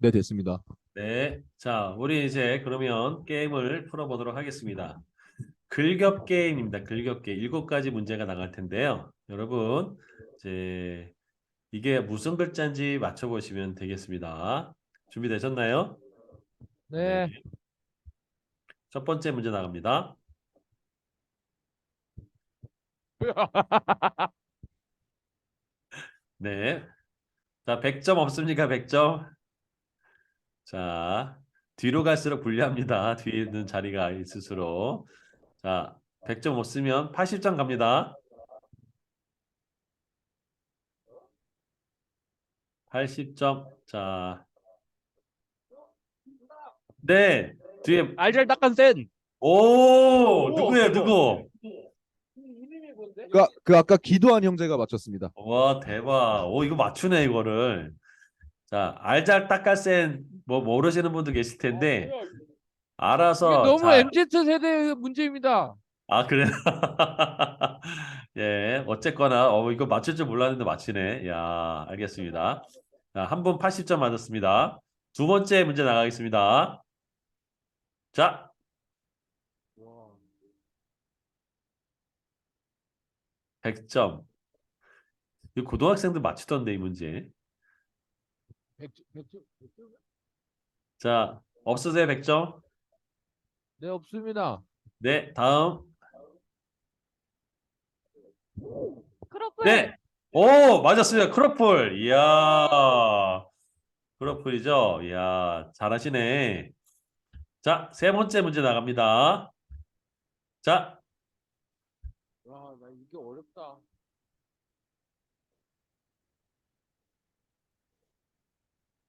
네, 됐습니다. 네. 자, 우리 이제 그러면 게임을 풀어보도록 하겠습니다. 글겹 게임입니다. 글겹 게임. 7가지 문제가 나갈 텐데요. 여러분, 이제 이게 무슨 글자인지 맞춰보시면 되겠습니다. 준비되셨나요? 네. 네. 첫 번째 문제 나갑니다. 네. 자, 100점 없습니까? 100점? 자, 뒤로 갈수록 불리합니다. 뒤에 있는 자리가 있을수록. 자, 100점 없으면 80점 갑니다. 80점. 자, 네. 뒤에, 알잘 닦은 센. 오, 오, 누구예요, 대박. 누구? 이름이 뭔데? 그 아까 기도한 형제가 맞췄습니다. 와, 대박. 오, 이거 맞추네, 이거를. 자, 알잘딱깔센, 뭐, 모르시는 분도 계실 텐데, 뭐야, 이게 알아서 너무 잘, MZ 세대 문제입니다. 아, 그래. 예, 어쨌거나, 이거 맞출 줄 몰랐는데 맞히네. 야, 알겠습니다. 자, 한 분 80점 맞았습니다. 두 번째 문제 나가겠습니다. 자, 100점. 이 고등학생들 맞추던데, 이 문제. 자, 없으세요, 100점? 네, 없습니다. 네, 다음. 크로플. 네. 오, 맞았습니다. 크로플. 이야, 크로플이죠. 이야, 잘하시네. 자, 세 번째 문제 나갑니다. 자, 와, 나 이게 어렵다.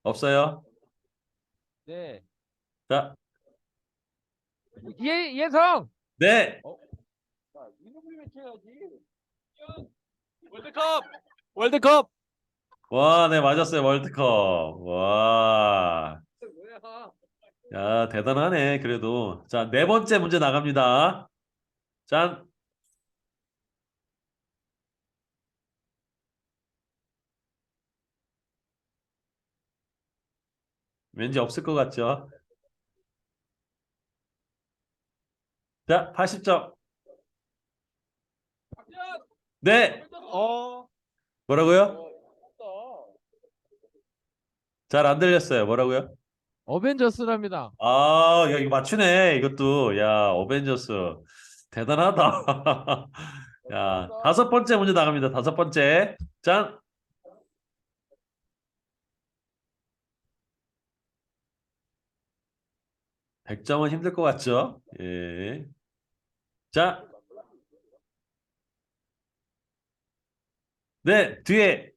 없어요? 네. 자, 예성. 네. 자, 이름을 외쳐야지. 월드컵. 월드컵. 와, 네, 맞았어요. 월드컵. 와, 뭐야? 야, 대단하네. 그래도. 자, 네 번째 문제 나갑니다. 짠. 왠지 없을 것 같죠? 자, 80점. 네. 어. 뭐라고요? 잘 안 들렸어요. 뭐라고요? 어벤져스랍니다. 아, 야, 이거 맞추네. 이것도. 야, 어벤져스. 대단하다. 야, 다섯 번째 문제 나갑니다. 다섯 번째. 짠. 100점은 힘들 것 같죠? 예. 자, 네, 뒤에.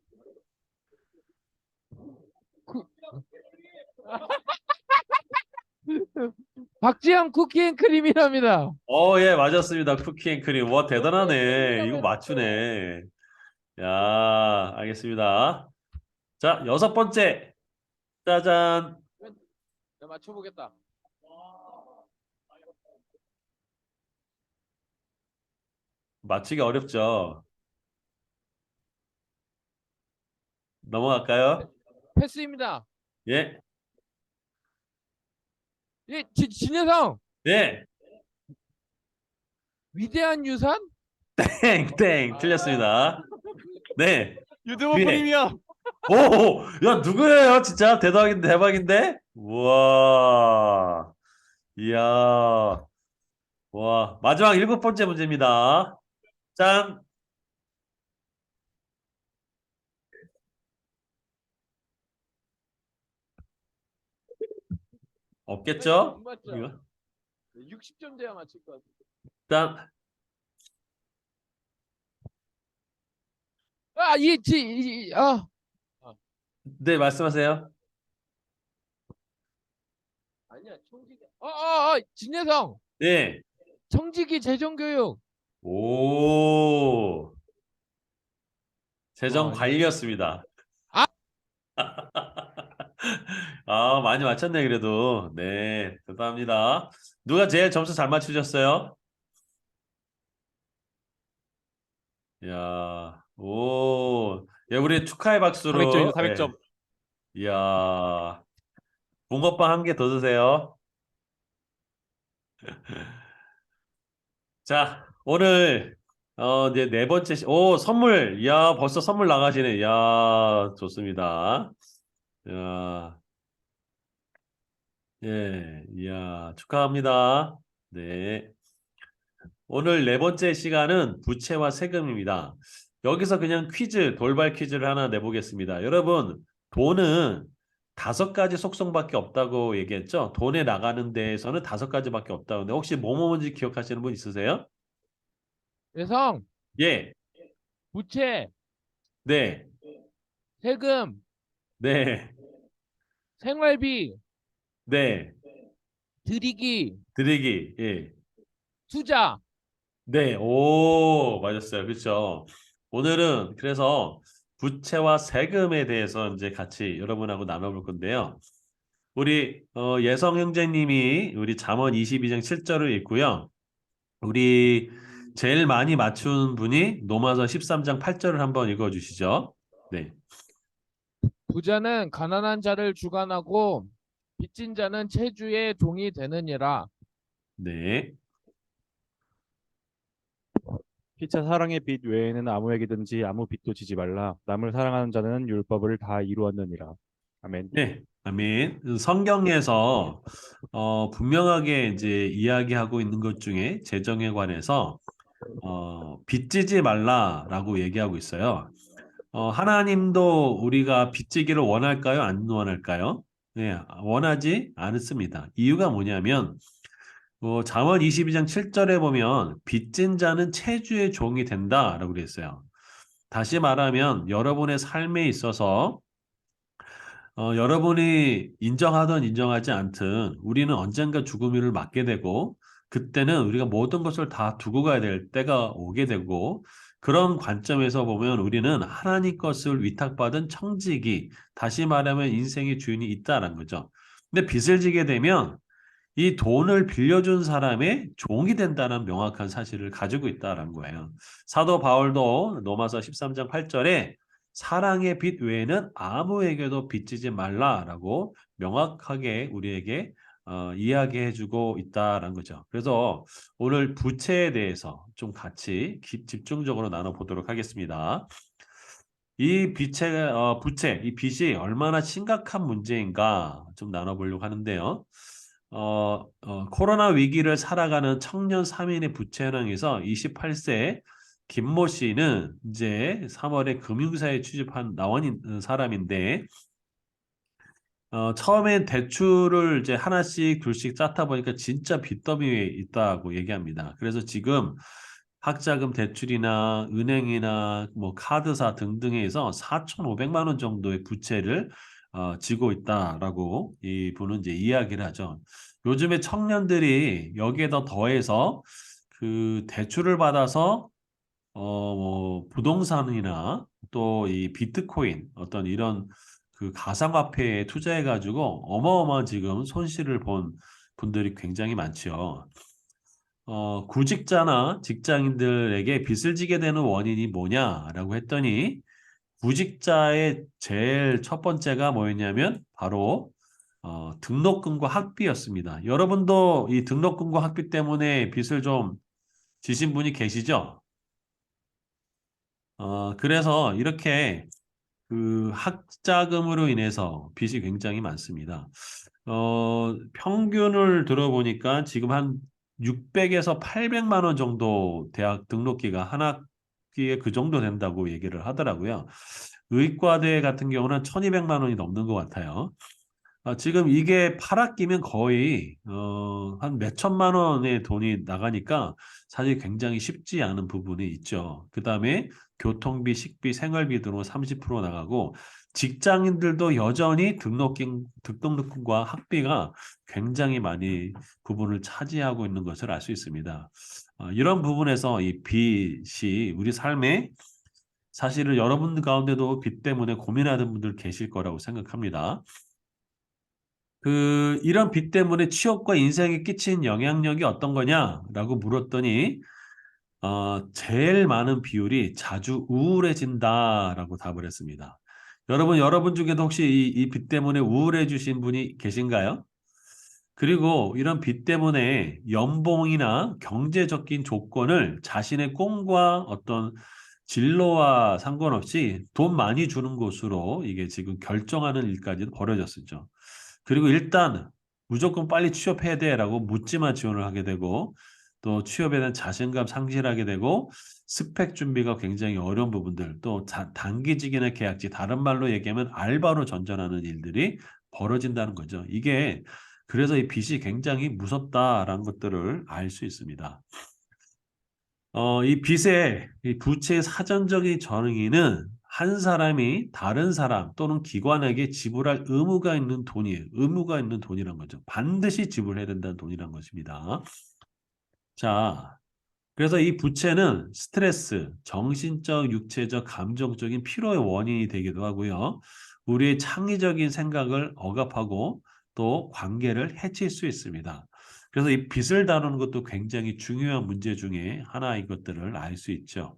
박지영 쿠키앤크림이랍니다. 예, 맞았습니다. 쿠키앤크림. 와, 대단하네. 이거 맞추네. 야, 알겠습니다. 자, 여섯 번째. 짜잔. 나 맞춰보겠다. 맞히기 어렵죠? 넘어갈까요? 패스입니다. 예. 예, 진여성. 네. 위대한 유산? 땡, 틀렸습니다. 네. 유튜브 뒤에. 프리미엄. 오, 야, 누구예요? 진짜 대박인데? 우와. 이야. 와. 마지막 일곱 번째 문제입니다. 짠. 없겠죠? 못 맞죠? 이거. 60점 돼야 맞힐 것 같아. 짠. 아, 네, 말씀하세요. 아니야, 청지기. 진여성. 네. 청지기 재정교육. 오. 재정 와, 관리였습니다. 아, 아, 많이 맞췄네, 그래도. 네, 감사합니다. 누가 제일 점수 잘 맞추셨어요? 이야, 오. 야, 우리 축하의 박수로. 400점입니다, 예. 400점. 이야. 붕어빵 한 개 더 드세요. 자, 오늘 이제 네 번째 선물. 야, 벌써 선물 나가시네. 야, 좋습니다. 야, 예, 이야, 축하합니다. 네. 오늘 네 번째 시간은 부채와 세금입니다. 여기서 그냥 돌발 퀴즈를 하나 내보겠습니다. 여러분, 돈은 다섯 가지 속성밖에 없다고 얘기했죠? 돈에 나가는 데에서는 다섯 가지밖에 없다고. 근데 혹시 뭐뭐 뭔지 기억하시는 분 있으세요? 여성, 예, 부채, 네, 세금, 네, 생활비, 네, 드리기, 드리기, 예. 투자. 네, 오, 맞았어요. 그렇죠. 오늘은 그래서 부채와 세금에 대해서 이제 같이 여러분하고 나눠볼 건데요. 우리 예성 형제님이 우리 잠언 22장 7절을 읽고요. 우리 제일 많이 맞춘 분이 로마서 13장 8절을 한번 읽어주시죠. 네, 부자는 가난한 자를 주관하고 빚진 자는 채주의 종이 되느니라. 네, 피차 사랑의 빚 외에는 아무에게든지 아무 빚도 지지 말라. 남을 사랑하는 자는 율법을 다 이루었느니라. 아멘. 네, 아멘. 성경에서 분명하게 이제 이야기하고 있는 것 중에 재정에 관해서 빚지지 말라라고 얘기하고 있어요. 하나님도 우리가 빚지기를 원할까요? 안 원할까요? 네, 원하지 않습니다. 이유가 뭐냐면, 잠언 22장 7절에 보면, 빚진 자는 채주의 종이 된다라고 그랬어요. 다시 말하면, 여러분의 삶에 있어서 여러분이 인정하든 인정하지 않든 우리는 언젠가 죽음을 맞게 되고 그때는 우리가 모든 것을 다 두고 가야 될 때가 오게 되고 그런 관점에서 보면 우리는 하나님 것을 위탁받은 청지기, 다시 말하면 인생의 주인이 있다는 거죠. 근데 빚을 지게 되면 이 돈을 빌려준 사람의 종이 된다는 명확한 사실을 가지고 있다는 거예요. 사도 바울도 로마서 13장 8절에 사랑의 빚 외에는 아무에게도 빚지지 말라라고 명확하게 우리에게 이야기해주고 있다는 거죠. 그래서 오늘 부채에 대해서 좀 같이 집중적으로 나눠보도록 하겠습니다. 부채, 이 빚이 얼마나 심각한 문제인가 좀 나눠보려고 하는데요. 코로나 위기를 살아가는 청년 3인의 부채 현황에서 28세 김모 씨는 이제 3월에 금융사에 취직한 나온 사람인데, 처음엔 대출을 이제 하나씩 둘씩 쌓다 보니까 진짜 빚더미에 있다고 얘기합니다. 그래서 지금 학자금 대출이나 은행이나 뭐 카드사 등등에서 4,500만 원 정도의 부채를 지고 있다라고 이분은 이제 이야기를 하죠. 요즘에 청년들이 여기에 더해서 그 대출을 받아서 뭐 부동산이나 또 이 비트코인 어떤 이런 그 가상화폐에 투자해가지고 어마어마한 지금 손실을 본 분들이 굉장히 많죠. 구직자나 직장인들에게 빚을 지게 되는 원인이 뭐냐라고 했더니 구직자의 제일 첫 번째가 뭐였냐면 바로 등록금과 학비였습니다. 여러분도 이 등록금과 학비 때문에 빚을 좀 지신 분이 계시죠? 그래서 이렇게 그 학자금으로 인해서 빚이 굉장히 많습니다. 평균을 들어보니까 지금 한 600에서 800만 원 정도 대학 등록기가 한 학기에 그 정도 된다고 얘기를 하더라고요. 의과대 같은 경우는 1200만 원이 넘는 것 같아요. 지금 이게 8학기면 거의 한 몇천만 원의 돈이 나가니까 사실 굉장히 쉽지 않은 부분이 있죠. 그 다음에 교통비, 식비, 생활비 등으로 30% 나가고 직장인들도 여전히 등록금과 학비가 굉장히 많이 부분을 차지하고 있는 것을 알 수 있습니다. 이런 부분에서 이 빚이 우리 삶에 사실은 여러분들 가운데도 빚 때문에 고민하는 분들 계실 거라고 생각합니다. 이런 빚 때문에 취업과 인생에 끼친 영향력이 어떤 거냐라고 물었더니, 제일 많은 비율이 자주 우울해진다라고 답을 했습니다. 여러분 중에도 혹시 이 빚 때문에 우울해지신 분이 계신가요? 그리고 이런 빚 때문에 연봉이나 경제적인 조건을 자신의 꿈과 어떤 진로와 상관없이 돈 많이 주는 곳으로 이게 지금 결정하는 일까지 벌어졌었죠. 그리고 일단 무조건 빨리 취업해야 돼라고 묻지마 지원을 하게 되고 또 취업에 대한 자신감 상실하게 되고 스펙 준비가 굉장히 어려운 부분들 또 단기직이나 계약직 다른 말로 얘기하면 알바로 전전하는 일들이 벌어진다는 거죠. 이게 그래서 이 빚이 굉장히 무섭다라는 것들을 알 수 있습니다. 이 빚의 이 부채의 사전적인 정의는 한 사람이 다른 사람 또는 기관에게 지불할 의무가 있는 돈이에요. 의무가 있는 돈이란 거죠. 반드시 지불해야 된다는 돈이란 것입니다. 자, 그래서 이 부채는 스트레스, 정신적, 육체적, 감정적인 피로의 원인이 되기도 하고요. 우리의 창의적인 생각을 억압하고 또 관계를 해칠 수 있습니다. 그래서 이 빚을 다루는 것도 굉장히 중요한 문제 중에 하나인 것들을 알 수 있죠.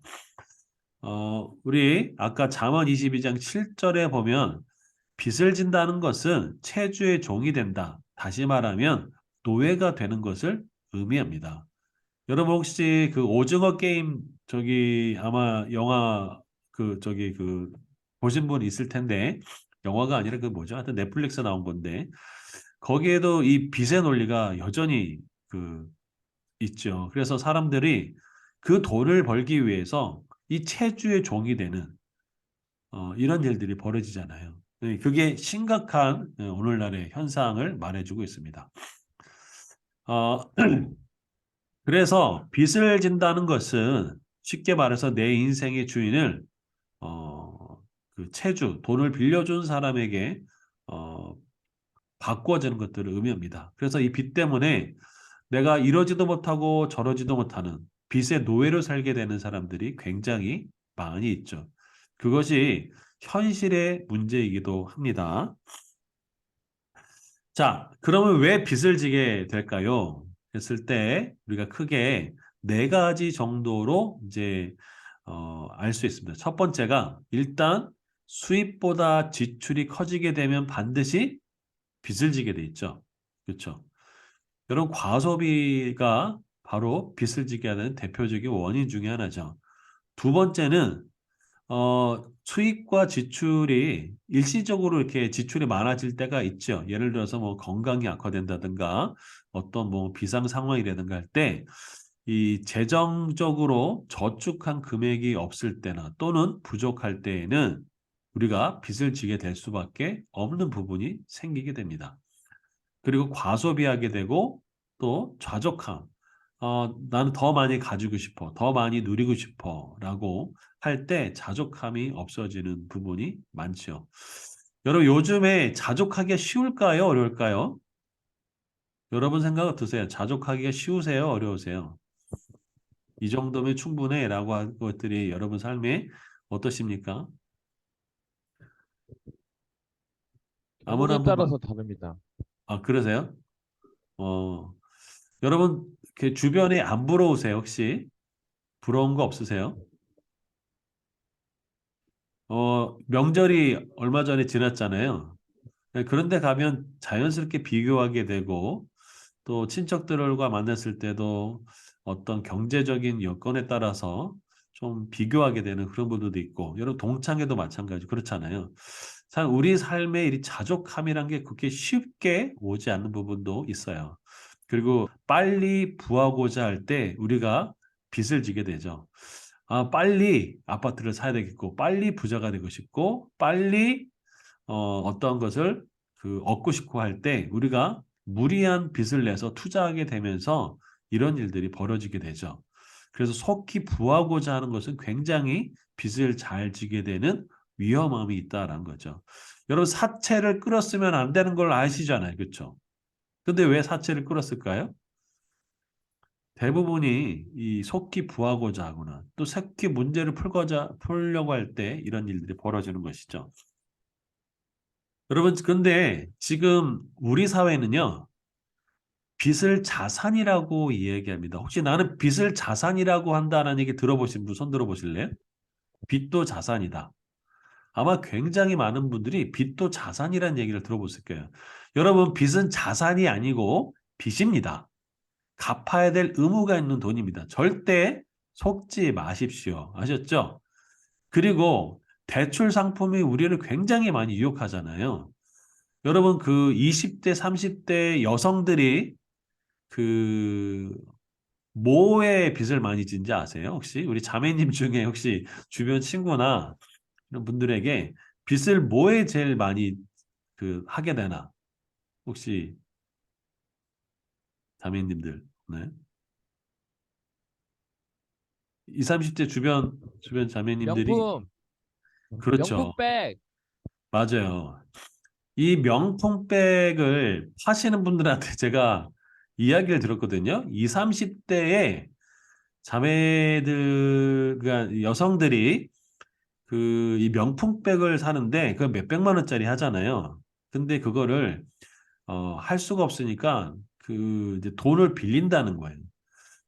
우리 아까 잠언 22장 7절에 보면 빚을 진다는 것은 채주의 종이 된다. 다시 말하면 노예가 되는 것을 의미합니다. 여러분 혹시 그 오징어 게임 저기 아마 영화 그 보신 분 있을 텐데 영화가 아니라 그 뭐죠? 하여튼 넷플릭스 나온 건데 거기에도 이 빚의 논리가 여전히 그 있죠. 그래서 사람들이 그 돈을 벌기 위해서 이 채주의 종이 되는 이런 일들이 벌어지잖아요. 네, 그게 심각한 오늘날의 현상을 말해주고 있습니다. 어, 그래서 빚을 진다는 것은 쉽게 말해서 내 인생의 주인을 그 채주, 돈을 빌려준 사람에게 어, 바꿔주는 것들을 의미합니다. 그래서 이 빚 때문에 내가 이러지도 못하고 저러지도 못하는 빚의 노예로 살게 되는 사람들이 굉장히 많이 있죠. 그것이 현실의 문제이기도 합니다. 자, 그러면 왜 빚을 지게 될까요? 했을 때 우리가 크게 네 가지 정도로 이제 알 수 있습니다. 첫 번째가 일단 수입보다 지출이 커지게 되면 반드시 빚을 지게 돼 있죠. 그렇죠? 여러분 과소비가 바로 빚을 지게 하는 대표적인 원인 중에 하나죠. 두 번째는 수입과 지출이 일시적으로 이렇게 지출이 많아질 때가 있죠. 예를 들어서 뭐 건강이 악화된다든가 어떤 뭐 비상 상황이라든가 할 때 이 재정적으로 저축한 금액이 없을 때나 또는 부족할 때에는 우리가 빚을 지게 될 수밖에 없는 부분이 생기게 됩니다. 그리고 과소비하게 되고 또 좌족함. 나는 더 많이 가지고 싶어, 더 많이 누리고 싶어 라고 할 때 자족함이 없어지는 부분이 많죠. 여러분 요즘에 자족하기가 쉬울까요? 어려울까요? 여러분 생각 어떠세요? 자족하기가 쉬우세요? 어려우세요? 이 정도면 충분해 라고 한 것들이 여러분 삶에 어떠십니까? 아무나 부분에 한번 따라서 다릅니다. 그러세요? 어, 여러분 그 주변에 안 부러우세요 혹시? 부러운 거 없으세요? 명절이 얼마 전에 지났잖아요. 네, 그런데 가면 자연스럽게 비교하게 되고 또 친척들과 만났을 때도 어떤 경제적인 여건에 따라서 좀 비교하게 되는 그런 부분도 있고 여러분 동창회도 마찬가지 그렇잖아요. 참 우리 삶에 이 자족함이란 게 그렇게 쉽게 오지 않는 부분도 있어요. 그리고 빨리 부하고자 할 때 우리가 빚을 지게 되죠. 빨리 아파트를 사야 되겠고 빨리 부자가 되고 싶고 빨리 어떠한 것을 얻고 싶고 할 때 우리가 무리한 빚을 내서 투자하게 되면서 이런 일들이 벌어지게 되죠. 그래서 속히 부하고자 하는 것은 굉장히 빚을 잘 지게 되는 위험함이 있다라는 거죠. 여러분 사채를 끌었으면 안 되는 걸 아시잖아요. 그렇죠? 근데 왜 사채를 끌었을까요? 대부분이 이 속기 부하고자 하거나 또 속기 문제를 풀려고 할 때 이런 일들이 벌어지는 것이죠. 여러분, 근데 지금 우리 사회는요, 빚을 자산이라고 이야기합니다. 혹시 나는 빚을 자산이라고 한다는 얘기 들어보신 분 손 들어보실래요? 빚도 자산이다. 아마 굉장히 많은 분들이 빚도 자산이라는 얘기를 들어보실 거예요. 여러분, 빚은 자산이 아니고 빚입니다. 갚아야 될 의무가 있는 돈입니다. 절대 속지 마십시오. 아셨죠? 그리고 대출 상품이 우리를 굉장히 많이 유혹하잖아요. 여러분, 그 20대, 30대 여성들이 그 뭐에 빚을 많이 진지 아세요? 혹시 우리 자매님 중에 혹시 주변 친구나 이런 분들에게 빚을 뭐에 제일 많이 그 하게 되나? 혹시 자매님들, 네. 20, 30대 주변 자매님들이 명품, 그렇죠. 명품백. 맞아요. 이 명품백을 파시는 분들한테 제가 이야기를 들었거든요. 20, 30대에 자매들, 그러니까 여성들이 그 이 명품백을 사는데 그 몇백만 원짜리 하잖아요. 근데 그거를 할 수가 없으니까 그 이제 돈을 빌린다는 거예요.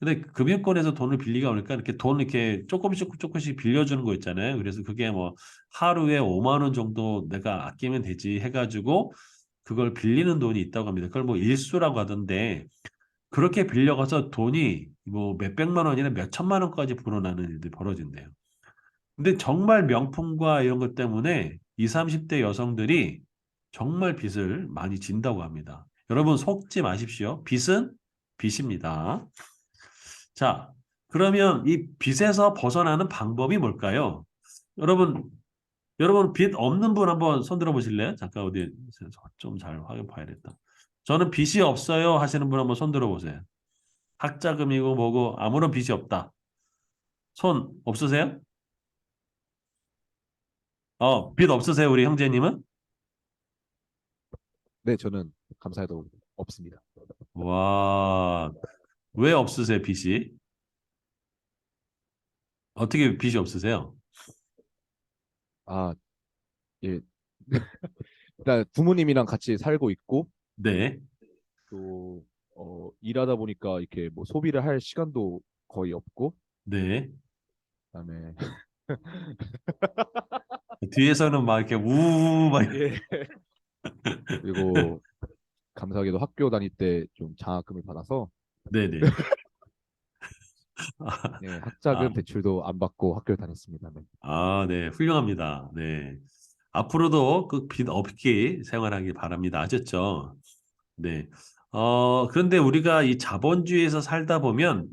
근데 금융권에서 돈을 빌리가 오니까 이렇게 돈 이렇게 조금씩 빌려주는 거 있잖아요. 그래서 그게 뭐 하루에 5만 원 정도 내가 아끼면 되지 해가지고 그걸 빌리는 돈이 있다고 합니다. 그걸 뭐 일수라고 하던데 그렇게 빌려가서 돈이 뭐 몇백만 원이나 몇천만 원까지 불어나는 일들이 벌어진대요. 근데 정말 명품과 이런 것 때문에 20, 30대 여성들이 정말 빚을 많이 진다고 합니다. 여러분 속지 마십시오. 빚은 빚입니다. 자, 그러면 이 빚에서 벗어나는 방법이 뭘까요? 여러분, 여러분 빚 없는 분 한번 손 들어 보실래요? 잠깐 어디 좀 잘 확인 봐야겠다. 저는 빚이 없어요 하시는 분 한번 손 들어 보세요. 학자금이고 뭐고 아무런 빚이 없다. 손 없으세요? 빚 없으세요, 우리 형제님은? 네, 저는 감사해도 없습니다. 와, 왜 없으세요, 빚이? 어떻게 빚이 없으세요? 아, 예. 일단 부모님이랑 같이 살고 있고 네, 또 일하다 보니까 이렇게 뭐 소비를 할 시간도 거의 없고 네. 그다음에 뒤에서는 막 이렇게 우막 예. 그리고 감사하게도 학교 다닐 때 좀 장학금을 받아서 네네. 네, 아, 학자금 대출도 안 받고 학교를 다녔습니다. 네. 네, 훌륭합니다. 네. 앞으로도 그 빚 없게 생활하기 바랍니다. 아셨죠? 네. 그런데 우리가 이 자본주의에서 살다 보면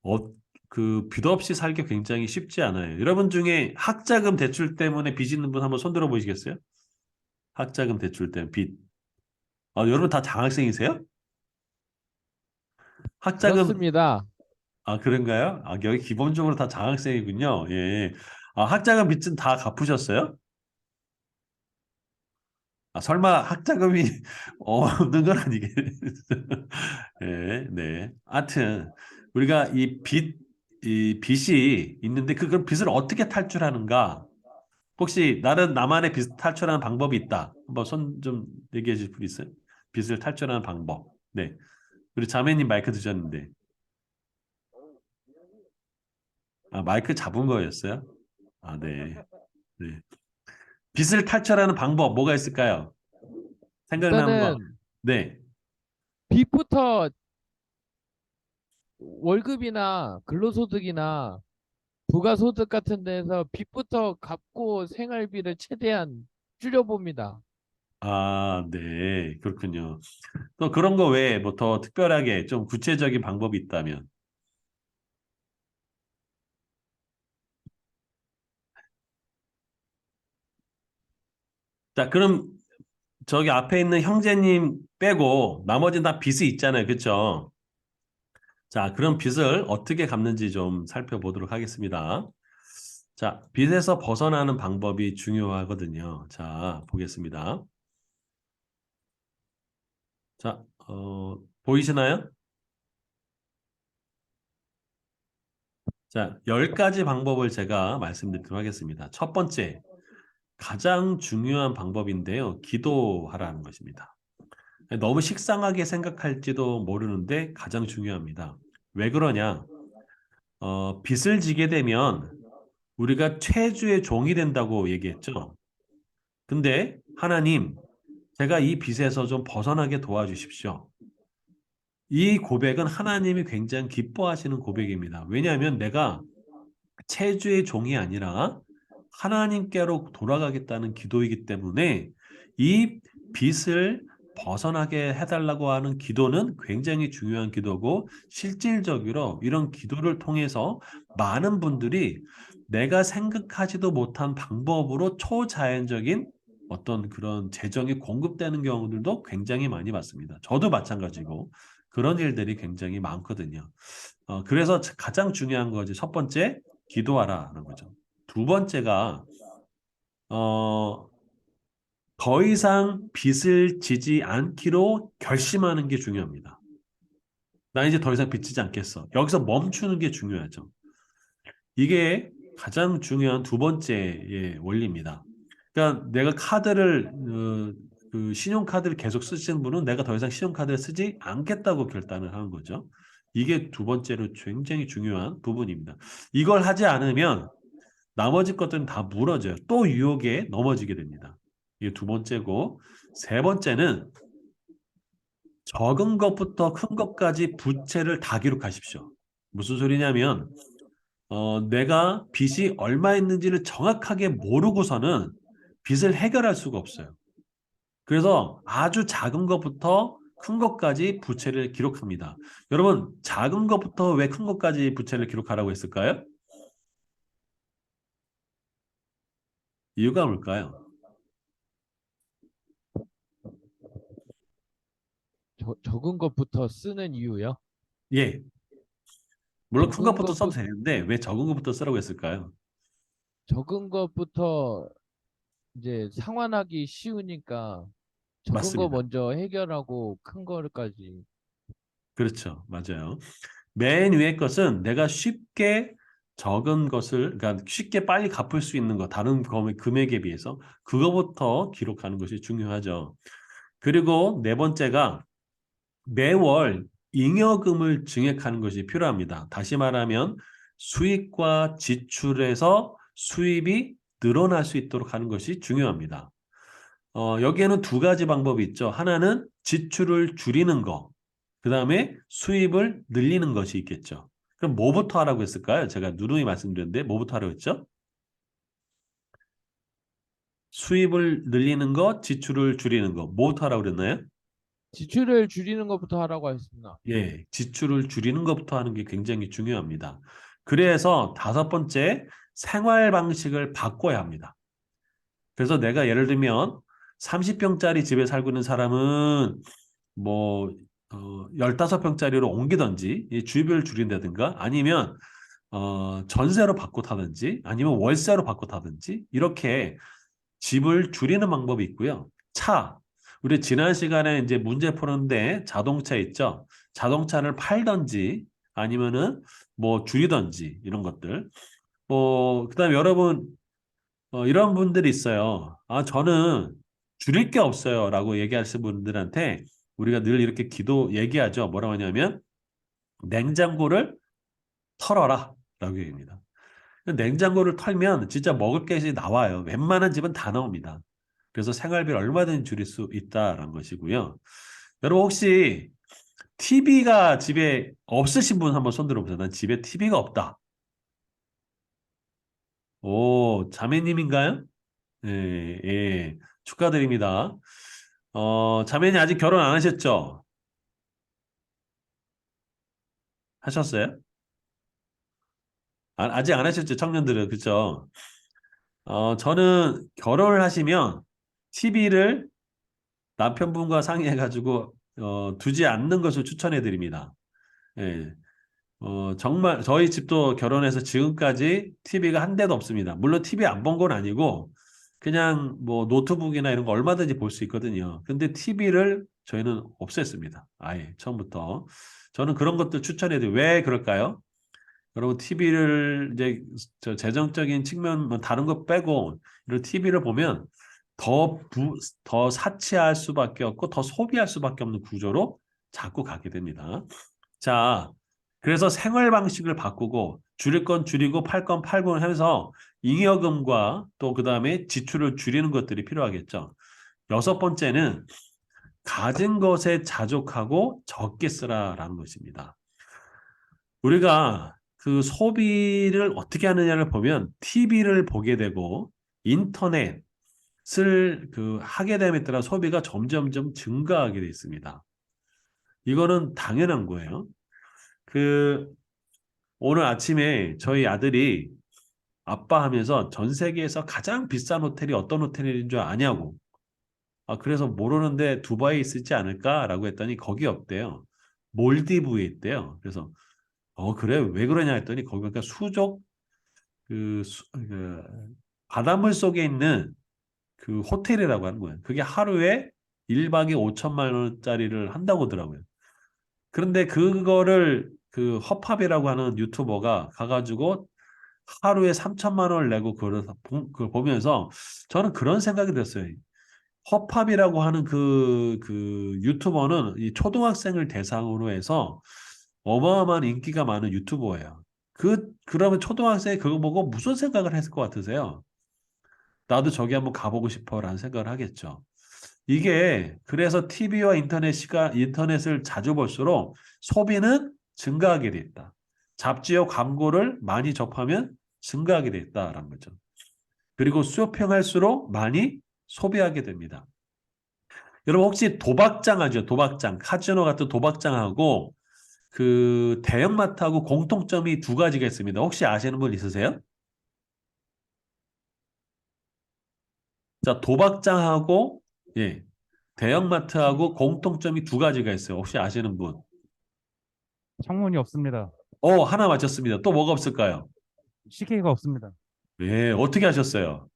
어, 빚 없이 살기 굉장히 쉽지 않아요. 여러분 중에 학자금 대출 때문에 빚 있는 분 한번 손 들어 보시겠어요? 학자금 대출 때문에 빚. 여러분 다 장학생이세요? 학자금, 그렇습니다. 그런가요? 여기 기본적으로 다 장학생이군요. 예. 학자금 빚은 다 갚으셨어요? 설마 학자금이 없는 건 아니겠어요? 예, 네. 하여튼, 우리가 이 빚이 있는데 그걸 빚을 어떻게 탈출하는가? 혹시 나만의 빚 탈출하는 방법이 있다. 한번 손 좀 얘기해 주실 분 있어요? 빚을 탈출하는 방법. 네. 우리 자매님 마이크 드셨는데. 마이크 잡은 거였어요? 네. 네. 빚을 탈출하는 방법 뭐가 있을까요? 생각나는 거. 일단은 네. 빚부터 월급이나 근로소득이나 부가소득 같은 데서 빚부터 갚고 생활비를 최대한 줄여봅니다. 네. 그렇군요. 또 그런 거 외에 뭐 더 특별하게 좀 구체적인 방법이 있다면. 자, 그럼 저기 앞에 있는 형제님 빼고 나머지는 다 빚이 있잖아요. 그렇죠? 자, 그럼 빚을 어떻게 갚는지 좀 살펴보도록 하겠습니다. 자, 빚에서 벗어나는 방법이 중요하거든요. 자, 보겠습니다. 자, 보이시나요? 자, 10가지 방법을 제가 말씀드리도록 하겠습니다. 첫 번째, 가장 중요한 방법인데요. 기도하라는 것입니다. 너무 식상하게 생각할지도 모르는데 가장 중요합니다. 왜 그러냐? 빚을 지게 되면 우리가 최주의 종이 된다고 얘기했죠. 근데 하나님, 제가 이 빚에서 좀 벗어나게 도와주십시오. 이 고백은 하나님이 굉장히 기뻐하시는 고백입니다. 왜냐하면 내가 체주의 종이 아니라 하나님께로 돌아가겠다는 기도이기 때문에 이 빚을 벗어나게 해달라고 하는 기도는 굉장히 중요한 기도고, 실질적으로 이런 기도를 통해서 많은 분들이 내가 생각하지도 못한 방법으로 초자연적인 어떤 그런 재정이 공급되는 경우들도 굉장히 많이 봤습니다. 저도 마찬가지고 그런 일들이 굉장히 많거든요. 그래서 가장 중요한 거지. 첫 번째, 기도하라는 거죠. 두 번째가 더 이상 빚을 지지 않기로 결심하는 게 중요합니다. 나 이제 더 이상 빚지지 않겠어. 여기서 멈추는 게 중요하죠. 이게 가장 중요한 두 번째의 원리입니다. 그러니까 내가 그 신용카드를 계속 쓰시는 분은 내가 더 이상 신용카드를 쓰지 않겠다고 결단을 하는 거죠. 이게 두 번째로 굉장히 중요한 부분입니다. 이걸 하지 않으면 나머지 것들은 다 무너져요. 또 유혹에 넘어지게 됩니다. 이게 두 번째고, 세 번째는 적은 것부터 큰 것까지 부채를 다 기록하십시오. 무슨 소리냐면 내가 빚이 얼마 있는지를 정확하게 모르고서는 빚을 해결할 수가 없어요. 그래서 아주 작은 것부터 큰 것까지 부채를 기록합니다. 여러분, 작은 것부터 왜 큰 것까지 부채를 기록하라고 했을까요? 이유가 뭘까요? 적은 것부터 쓰는 이유요? 예, 물론 큰 적은 것부터 써도 것부 되는데 왜 적은 것부터 쓰라고 했을까요? 적은 것부터 이제 상환하기 쉬우니까 적은 거 맞습니다. 먼저 해결하고 큰 거까지. 그렇죠. 맞아요. 맨 위의 것은 내가 쉽게 적은 것을, 그러니까 쉽게 빨리 갚을 수 있는 것, 다른 금액에 비해서 그거부터 기록하는 것이 중요하죠. 그리고 네 번째가 매월 잉여금을 증액하는 것이 필요합니다. 다시 말하면 수입과 지출에서 수입이 늘어날 수 있도록 하는 것이 중요합니다. 여기에는 두 가지 방법이 있죠. 하나는 지출을 줄이는 거, 그 다음에 수입을 늘리는 것이 있겠죠. 그럼 뭐부터 하라고 했을까요? 제가 누누이 말씀드렸는데 뭐부터 하라고 했죠? 수입을 늘리는 거, 지출을 줄이는 거. 뭐부터 하라고 그랬나요? 지출을 줄이는 것부터 하라고 했습니다. 예, 지출을 줄이는 것부터 하는 게 굉장히 중요합니다. 그래서 다섯 번째, 생활 방식을 바꿔야 합니다. 그래서 내가 예를 들면 30평짜리 집에 살고 있는 사람은 뭐 15평짜리로 옮기든지 이 주입을 줄인다든가, 아니면 전세로 바꿔 타든지, 아니면 월세로 바꿔 타든지, 이렇게 집을 줄이는 방법이 있고요. 우리 지난 시간에 이제 문제 푸는데 자동차 있죠. 자동차를 팔든지 아니면은 뭐 줄이든지 이런 것들. 그다음에 여러분, 이런 분들이 있어요. 아, 저는 줄일 게 없어요 라고 얘기하시는 분들한테 우리가 늘 이렇게 얘기하죠. 뭐라고 하냐면 냉장고를 털어라 라고 얘기합니다. 냉장고를 털면 진짜 먹을 게 나와요. 웬만한 집은 다 나옵니다. 그래서 생활비를 얼마든지 줄일 수 있다라는 것이고요. 여러분, 혹시 TV가 집에 없으신 분 한번 손 들어보세요. 난 집에 TV가 없다. 오, 자매님인가요? 예, 예, 축하드립니다. 자매님 아직 결혼 안 하셨죠? 하셨어요? 아직 안 하셨죠? 청년들은, 그쵸? 저는 결혼을 하시면 TV를 남편분과 상의해가지고 두지 않는 것을 추천해 드립니다. 예. 정말 저희 집도 결혼해서 지금까지 TV가 한 대도 없습니다. 물론 TV 안 본 건 아니고 그냥 뭐 노트북이나 이런 거 얼마든지 볼 수 있거든요. 근데 TV를 저희는 없앴습니다. 아예 처음부터. 저는 그런 것들 추천해 드려요. 왜 그럴까요? 여러분, TV를 이제 저 재정적인 측면 뭐 다른 거 빼고 이런 TV를 보면 더 사치할 수밖에 없고 더 소비할 수밖에 없는 구조로 자꾸 가게 됩니다. 자, 그래서 생활 방식을 바꾸고 줄일 건 줄이고 팔 건 팔고 하면서 잉여금과 또 그다음에 지출을 줄이는 것들이 필요하겠죠. 여섯 번째는 가진 것에 자족하고 적게 쓰라라는 것입니다. 우리가 그 소비를 어떻게 하느냐를 보면 TV를 보게 되고 인터넷을 하게 됨에 따라 소비가 점점점 증가하게 돼 있습니다. 이거는 당연한 거예요. 오늘 아침에 저희 아들이 아빠 하면서 전 세계에서 가장 비싼 호텔이 어떤 호텔인 줄 아냐고. 그래서 모르는데 두바이에 있지 않을까라고 했더니 거기 없대요. 몰디브에 있대요. 그래서 그래? 왜 그러냐 했더니 거기 보니까 그 바닷물 속에 있는 그 호텔이라고 하는 거예요. 그게 하루에 1박에 5천만 원짜리를 한다고 하더라고요. 그런데 그거를 그 허팝이라고 하는 유튜버가 가가지고 하루에 3천만 원을 내고 그걸 보면서 저는 그런 생각이 들었어요. 허팝이라고 하는 그 유튜버는 이 초등학생을 대상으로 해서 어마어마한 인기가 많은 유튜버예요. 그러면 초등학생이 그거 보고 무슨 생각을 했을 것 같으세요? 나도 저기 한번 가보고 싶어라는 생각을 하겠죠. 이게 그래서 TV와 인터넷을 자주 볼수록 소비는 증가하게 돼 있다. 잡지와 광고를 많이 접하면 증가하게 돼 있다라는 거죠. 그리고 쇼핑할수록 많이 소비하게 됩니다. 여러분 혹시 도박장 하죠? 도박장, 카지노 같은 도박장하고 그 대형마트하고 공통점이 두 가지가 있습니다. 혹시 아시는 분 있으세요? 자, 도박장하고 예, 대형마트하고 공통점이 두 가지가 있어요. 혹시 아시는 분? 창문이 없습니다. 하나 맞췄습니다. 또 뭐가 없을까요? 시계가 없습니다. 예, 어떻게 하셨어요?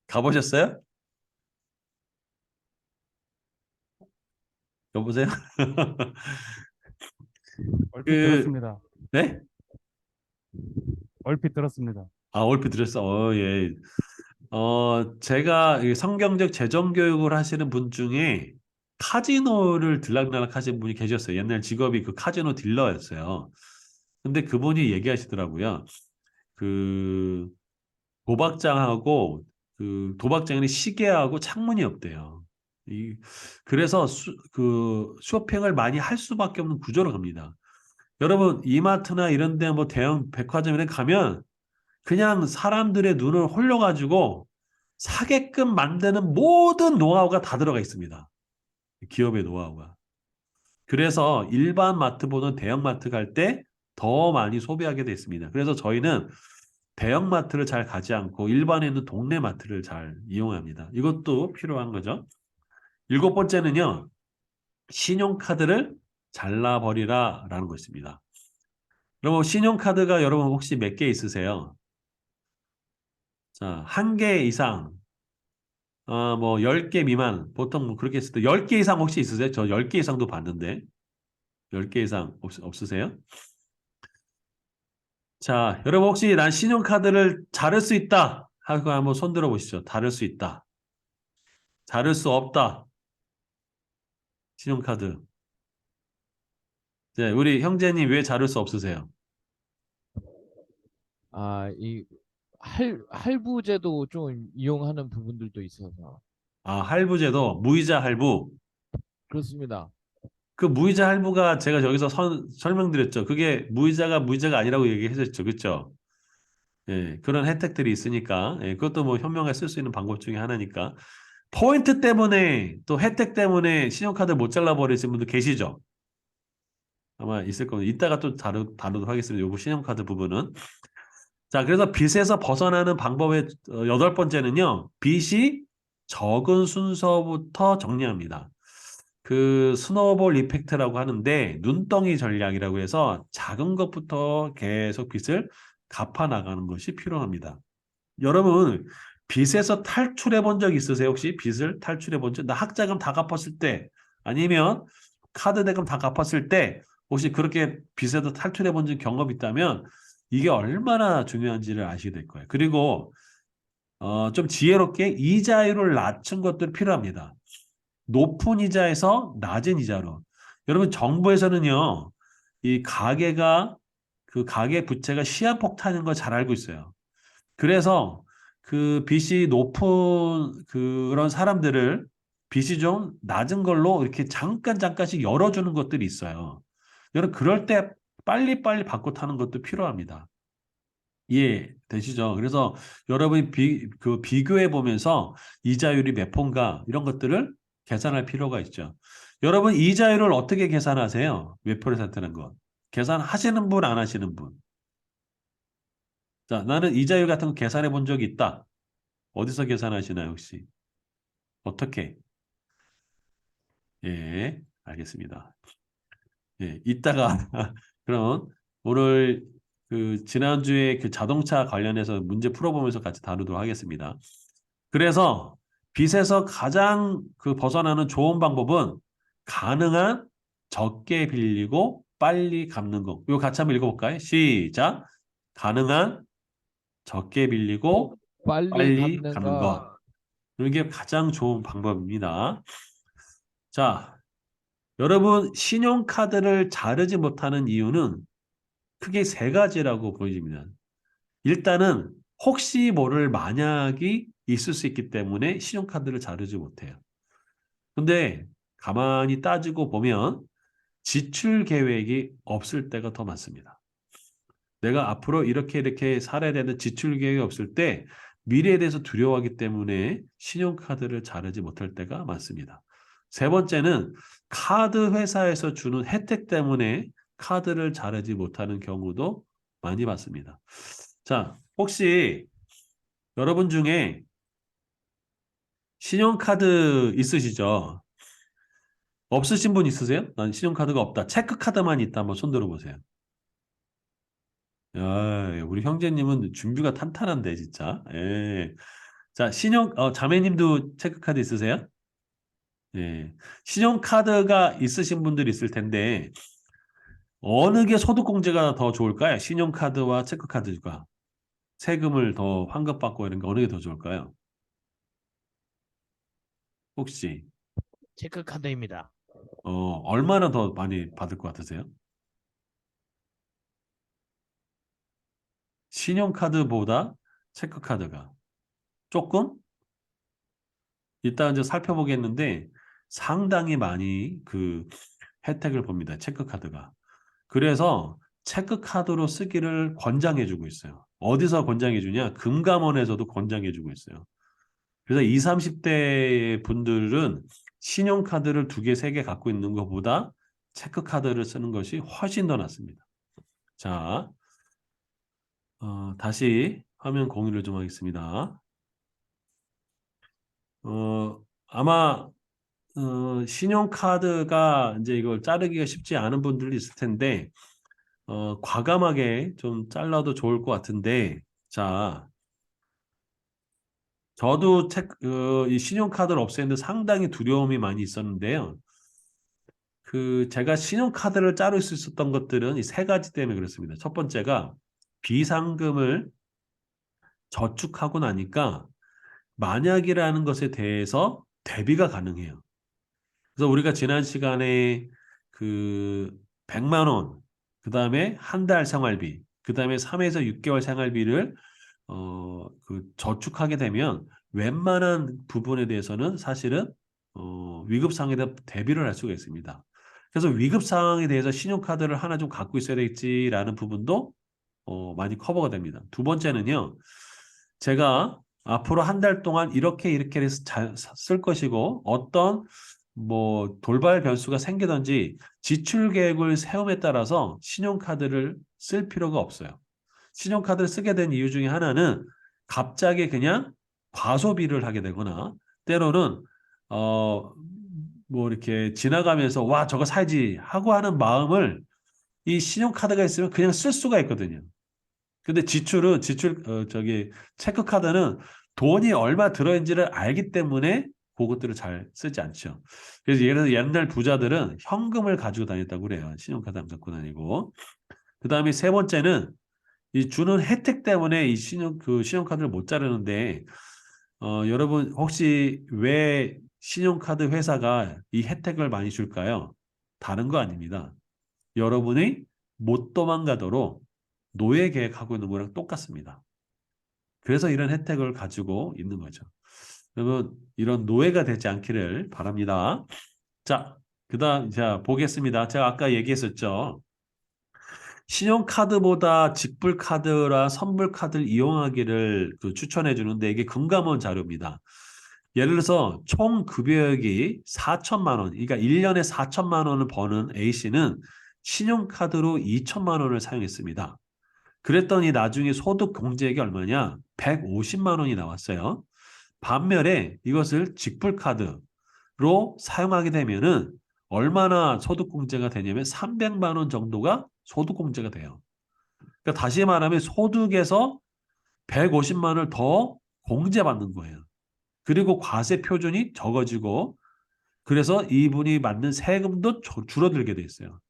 가보셨어요? 여보세요? 얼핏 그, 들었습니다. 네? 얼핏 들었습니다. 얼핏 들었어. 예. 제가 이 성경적 재정 교육을 하시는 분 중에 카지노를 들락날락 하신 분이 계셨어요. 옛날 직업이 그 카지노 딜러였어요. 근데 그분이 얘기하시더라고요. 그 도박장하고 그 도박장에는 시계하고 창문이 없대요. 이 그래서 그 쇼핑을 많이 할 수밖에 없는 구조로 갑니다. 여러분 이마트나 이런 데 뭐 대형 백화점 이런 데 가면 그냥 사람들의 눈을 홀려가지고 사게끔 만드는 모든 노하우가 다 들어가 있습니다. 기업의 노하우가. 그래서 일반 마트보다는 대형 마트 갈 때 더 많이 소비하게 돼 있습니다. 그래서 저희는 대형 마트를 잘 가지 않고 일반에 있는 동네 마트를 잘 이용합니다. 이것도 필요한 거죠. 일곱 번째는요. 신용카드를 잘라버리라 라는 것입니다. 그럼 신용카드가 여러분 혹시 몇 개 있으세요? 자, 한 개 이상, 뭐 10개 미만, 보통 뭐 그렇게 했을 때 10개 이상 혹시 있으세요? 저 10개 이상도 봤는데 10개 이상 없으세요? 자, 여러분 혹시 난 신용카드를 자를 수 있다 하고 한번 손 들어 보시죠. 자를 수 있다. 자를 수 없다. 신용카드. 네, 우리 형제님 왜 자를 수 없으세요? 이 할부제도 좀 이용하는 부분들도 있어서 할부제도, 무이자 할부. 그렇습니다. 그 무이자 할부가 제가 저기서 설명드렸죠. 그게 무이자가 아니라고 얘기했었죠. 그렇죠? 예, 그런 혜택들이 있으니까 그것도 뭐 현명하게 쓸 수 있는 방법 중에 하나니까 포인트 때문에 또 혜택 때문에 신용카드 못 잘라버리신 분들 계시죠? 아마 있을 겁니다. 이따가 또 다루도록 하겠습니다. 요거 신용카드 부분은. 자, 그래서 빚에서 벗어나는 방법의 여덟 번째는요. 빚이 적은 순서부터 정리합니다. 그 스노우볼 이펙트라고 하는데 눈덩이 전략이라고 해서 작은 것부터 계속 빚을 갚아 나가는 것이 필요합니다. 여러분 빚에서 탈출해 본 적 있으세요? 혹시 빚을 탈출해 본 적? 나 학자금 다 갚았을 때 아니면 카드 대금 다 갚았을 때 혹시 그렇게 빚에서 탈출해 본 경험이 있다면 이게 얼마나 중요한지를 아시게 될 거예요. 그리고 좀 지혜롭게 이자율을 낮춘 것들이 필요합니다. 높은 이자에서 낮은 이자로. 여러분 정부에서는요. 이 가계가 그 가계 부채가 시한폭탄인 거 잘 알고 있어요. 그래서 그 빚이 높은 그런 사람들을 빚이 좀 낮은 걸로 이렇게 잠깐씩 열어주는 것들이 있어요. 여러분 그럴 때 빨리빨리 받고 타는 것도 필요합니다. 이해 되시죠? 그래서 여러분이 비교해 보면서 이자율이 몇 폰가 이런 것들을 계산할 필요가 있죠. 여러분 이자율을 어떻게 계산하세요? 몇 퍼센트라는 거. 계산하시는 분, 안 하시는 분. 자, 나는 이자율 같은 거 계산해 본 적이 있다. 어디서 계산하시나요, 혹시? 어떻게? 예, 알겠습니다. 예, 이따가 그럼 오늘 그 지난주에 그 자동차 관련해서 문제 풀어보면서 같이 다루도록 하겠습니다. 그래서 빚에서 가장 그 벗어나는 좋은 방법은 가능한 적게 빌리고 빨리 갚는 거. 이거 같이 한번 읽어볼까요? 시작. 가능한 적게 빌리고 빨리 빨리 갚는 갚는 거. 것. 이게 가장 좋은 방법입니다. 자, 여러분 신용카드를 자르지 못하는 이유는 크게 세 가지라고 보여집니다. 일단은 혹시 모를 만약이 있을 수 있기 때문에 신용카드를 자르지 못해요. 근데 가만히 따지고 보면 지출 계획이 없을 때가 더 많습니다. 내가 앞으로 이렇게 살아야 되는 지출 계획이 없을 때 미래에 대해서 두려워하기 때문에 신용카드를 자르지 못할 때가 많습니다. 세 번째는 카드 회사에서 주는 혜택 때문에 카드를 자르지 못하는 경우도 많이 봤습니다. 자, 혹시 여러분 중에 신용카드 있으시죠? 없으신 분 있으세요? 난 신용카드가 없다. 체크카드만 있다. 한번 손 들어보세요. 야, 우리 형제님은 준비가 탄탄한데, 진짜. 예. 자, 자매님도 체크카드 있으세요? 예. 신용카드가 있으신 분들이 있을 텐데, 어느 게 소득공제가 더 좋을까요? 신용카드와 체크카드가. 세금을 더 환급받고 이런 게 어느 게 더 좋을까요? 혹시, 체크카드입니다. 얼마나 더 많이 받을 것 같으세요? 신용카드보다 체크카드가. 조금? 이따 이제 살펴보겠는데, 상당히 많이 그 혜택을 봅니다. 체크카드가. 그래서 체크카드로 쓰기를 권장해주고 있어요. 어디서 권장해주냐? 금감원에서도 권장해주고 있어요. 그래서 20, 30대 분들은 신용카드를 2개, 3개 갖고 있는 것보다 체크카드를 쓰는 것이 훨씬 더 낫습니다. 자, 다시 화면 공유를 좀 하겠습니다. 아마 신용카드가 이제 이걸 자르기가 쉽지 않은 분들이 있을 텐데 과감하게 좀 잘라도 좋을 것 같은데, 자, 저도 이 신용카드를 없애는데 상당히 두려움이 많이 있었는데요. 제가 신용카드를 자를 수 있었던 것들은 이 세 가지 때문에 그렇습니다. 첫 번째가 비상금을 저축하고 나니까 만약이라는 것에 대해서 대비가 가능해요. 그래서 우리가 지난 시간에 그 100만 원, 그 다음에 한 달 생활비, 그 다음에 3에서 6개월 생활비를 저축하게 되면 웬만한 부분에 대해서는 사실은 위급 상황에 대한 대비를 할 수가 있습니다. 그래서 위급 상황에 대해서 신용카드를 하나 좀 갖고 있어야 되겠지라는 부분도 많이 커버가 됩니다. 두 번째는요, 제가 앞으로 한 달 동안 이렇게 해서 잘 쓸 것이고 어떤 뭐 돌발 변수가 생기든지 지출 계획을 세움에 따라서 신용카드를 쓸 필요가 없어요. 신용카드를 쓰게 된 이유 중에 하나는 갑자기 그냥 과소비를 하게 되거나 때로는 뭐 이렇게 지나가면서 와 저거 사야지 하고 하는 마음을 이 신용카드가 있으면 그냥 쓸 수가 있거든요. 근데 체크카드는 돈이 얼마 들어있는지를 알기 때문에 그것들을 잘 쓰지 않죠. 그래서 예를 들어서 옛날 부자들은 현금을 가지고 다녔다고 그래요. 신용카드 안 갖고 다니고. 그 다음에 세 번째는 이 주는 혜택 때문에 이 신용카드를 못 자르는데, 여러분 혹시 왜 신용카드 회사가 이 혜택을 많이 줄까요? 다른 거 아닙니다. 여러분이 못 도망가도록 노예 계획하고 있는 거랑 똑같습니다. 그래서 이런 혜택을 가지고 있는 거죠. 여러분, 이런 노예가 되지 않기를 바랍니다. 자, 그다음 자 보겠습니다. 제가 아까 얘기했었죠. 신용카드보다 직불카드라 선불카드를 이용하기를 추천해 주는데 이게 금감원 자료입니다. 예를 들어서 총 급여액이 4천만 원, 그러니까 1년에 4천만 원을 버는 A씨는 신용카드로 2천만 원을 사용했습니다. 그랬더니 나중에 소득 공제액이 얼마냐? 150만 원이 나왔어요. 반면에 이것을 직불카드로 사용하게 되면은 얼마나 소득공제가 되냐면 300만 원 정도가 소득공제가 돼요. 그러니까 다시 말하면 소득에서 150만 원을 더 공제받는 거예요. 그리고 과세 표준이 적어지고 그래서 이분이 받는 세금도 줄어들게 돼 있어요.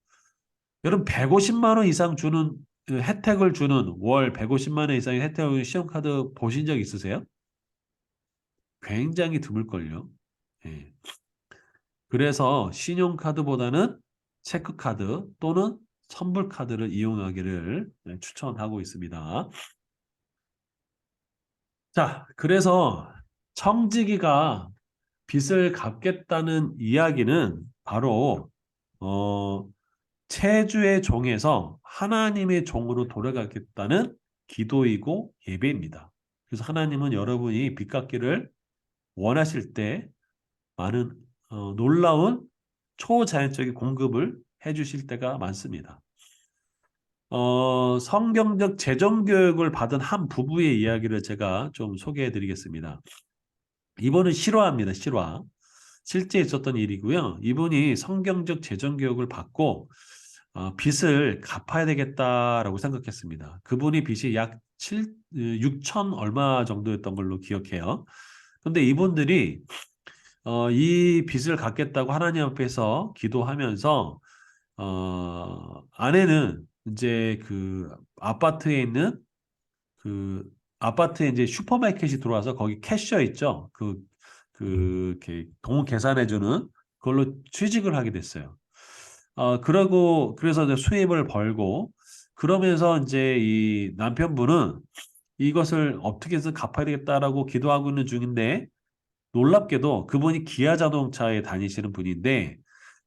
여러분 150만 원 이상 주는 혜택을 주는 월 150만 원 이상의 혜택을 주는 신용카드 보신 적 있으세요? 굉장히 드물걸요. 예. 그래서 신용카드보다는 체크카드 또는 선불카드를 이용하기를 추천하고 있습니다. 자, 그래서 청지기가 빚을 갚겠다는 이야기는 바로 체주의 종에서 하나님의 종으로 돌아가겠다는 기도이고 예배입니다. 그래서 하나님은 여러분이 빚 갚기를 원하실 때 많은 놀라운 초자연적인 공급을 해주실 때가 많습니다. 성경적 재정교육을 받은 한 부부의 이야기를 제가 좀 소개해 드리겠습니다. 이분은 실화입니다. 실화. 실제 있었던 일이고요. 이분이 성경적 재정교육을 받고 빚을 갚아야 되겠다라고 생각했습니다. 그분이 빚이 약 6천 얼마 정도였던 걸로 기억해요. 그런데 이분들이 이 빚을 갚겠다고 하나님 앞에서 기도하면서 아내는 이제 그 아파트에 있는 그 아파트에 이제 슈퍼마켓이 들어와서 거기 캐셔 있죠. 이렇게 돈 계산해주는 그걸로 취직을 하게 됐어요. 그러고 그래서 이제 수입을 벌고 그러면서 이제 이 남편분은 이것을 어떻게 해서 갚아야 되겠다라고 기도하고 있는 중인데 놀랍게도 그분이 기아 자동차에 다니시는 분인데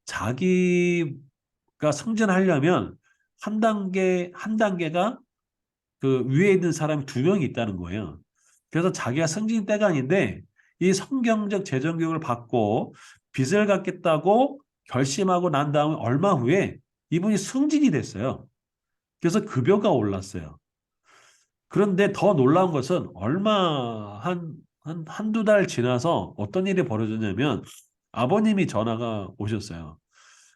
자기가 승진하려면 한 단계가 그 위에 있는 사람이 두 명이 있다는 거예요. 그래서 자기가 승진 때가 아닌데 이 성경적 재정 교육을 받고 빚을 갚겠다고 결심하고 난 다음에 얼마 후에 이분이 승진이 됐어요. 그래서 급여가 올랐어요. 그런데 더 놀라운 것은 한두 달 지나서 어떤 일이 벌어졌냐면 아버님이 전화가 오셨어요.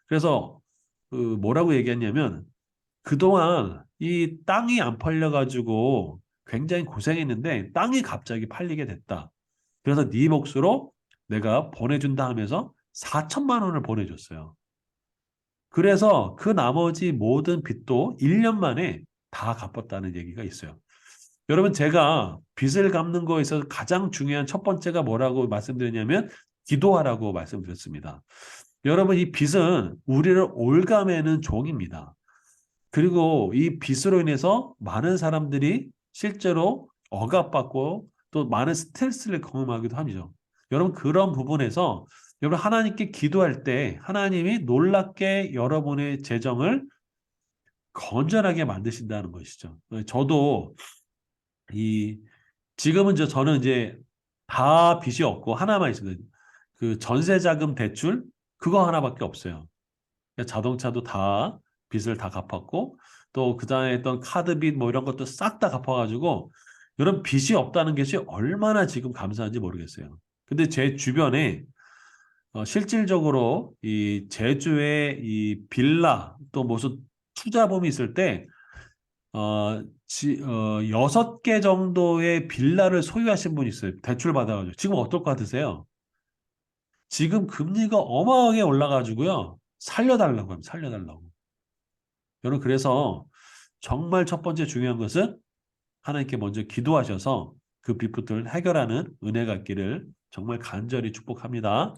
그래서 뭐라고 얘기했냐면 그동안 이 땅이 안 팔려가지고 굉장히 고생했는데 땅이 갑자기 팔리게 됐다. 그래서 네 몫으로 내가 보내준다 하면서 4천만 원을 보내줬어요. 그래서 그 나머지 모든 빚도 1년 만에 다 갚았다는 얘기가 있어요. 여러분 제가 빚을 갚는 거에 있어서 가장 중요한 첫 번째가 뭐라고 말씀드렸냐면 기도하라고 말씀드렸습니다. 여러분 이 빚은 우리를 올가매는 종입니다. 그리고 이 빚으로 인해서 많은 사람들이 실제로 억압받고 또 많은 스트레스를 경험하기도 합니다. 여러분 그런 부분에서 여러분 하나님께 기도할 때 하나님이 놀랍게 여러분의 재정을 건전하게 만드신다는 것이죠. 저도 지금은 저는 이제 다 빚이 없고 하나만 있습니다. 그 전세자금 대출 그거 하나밖에 없어요. 자동차도 다 빚을 다 갚았고 또 그다음에 했던 카드빚 뭐 이런 것도 싹 다 갚아가지고 이런 빚이 없다는 것이 얼마나 지금 감사한지 모르겠어요. 근데 제 주변에 실질적으로 이 제주에 이 빌라 또 무슨 투자범이 있을 때 6개 정도의 빌라를 소유하신 분이 있어요. 대출 받아가지고. 지금 어떨 것 같으세요? 지금 금리가 어마어마하게 올라가지고요. 살려달라고 합니다. 살려달라고. 여러분 그래서 정말 첫 번째 중요한 것은 하나님께 먼저 기도하셔서 그 빚부터를 해결하는 은혜가 있기를 정말 간절히 축복합니다.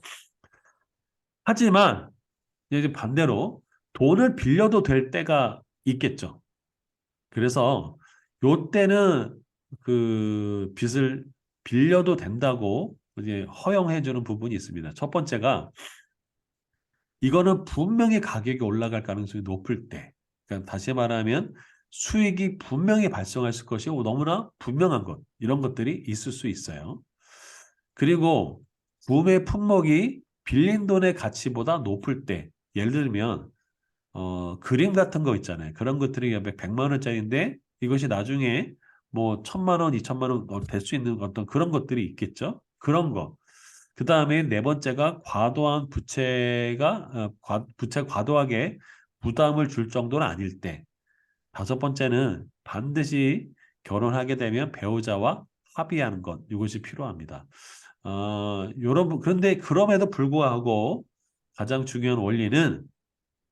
하지만 이제 반대로 돈을 빌려도 될 때가 있겠죠. 그래서 요때는 그 빚을 빌려도 된다고 이제 허용해 주는 부분이 있습니다. 첫 번째가 이거는 분명히 가격이 올라갈 가능성이 높을 때, 그러니까 다시 말하면 수익이 분명히 발생할 것이 너무나 분명한 것, 이런 것들이 있을 수 있어요. 그리고 구매 품목이 빌린 돈의 가치보다 높을 때, 예를 들면 그림 같은 거 있잖아요. 그런 것들이 100만 원짜리인데 이것이 나중에 뭐 1000만 원, 2000만 원 될 수 있는 어떤 그런 것들이 있겠죠. 그런 거. 그 다음에 네 번째가 과도한 부채 과도하게 부담을 줄 정도는 아닐 때. 다섯 번째는 반드시 결혼하게 되면 배우자와 합의하는 것. 이것이 필요합니다. 여러분, 그런데 그럼에도 불구하고 가장 중요한 원리는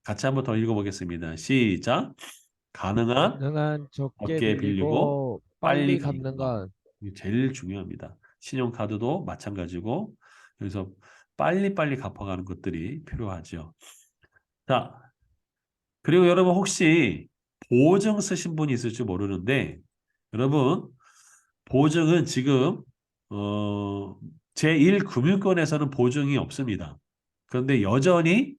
같이 한번 더 읽어보겠습니다. 시작. 가능한 가능한 적게 적게 빌리고 빌리고 빨리 빨리 갚는 갚는 거. 건 이게 제일 중요합니다. 신용카드도 마찬가지고 그래서 빨리빨리 갚아가는 것들이 필요하죠. 자, 그리고 여러분 혹시 보증 쓰신 분이 있을지 모르는데 여러분 보증은 지금 제1금융권에서는 보증이 없습니다. 그런데 여전히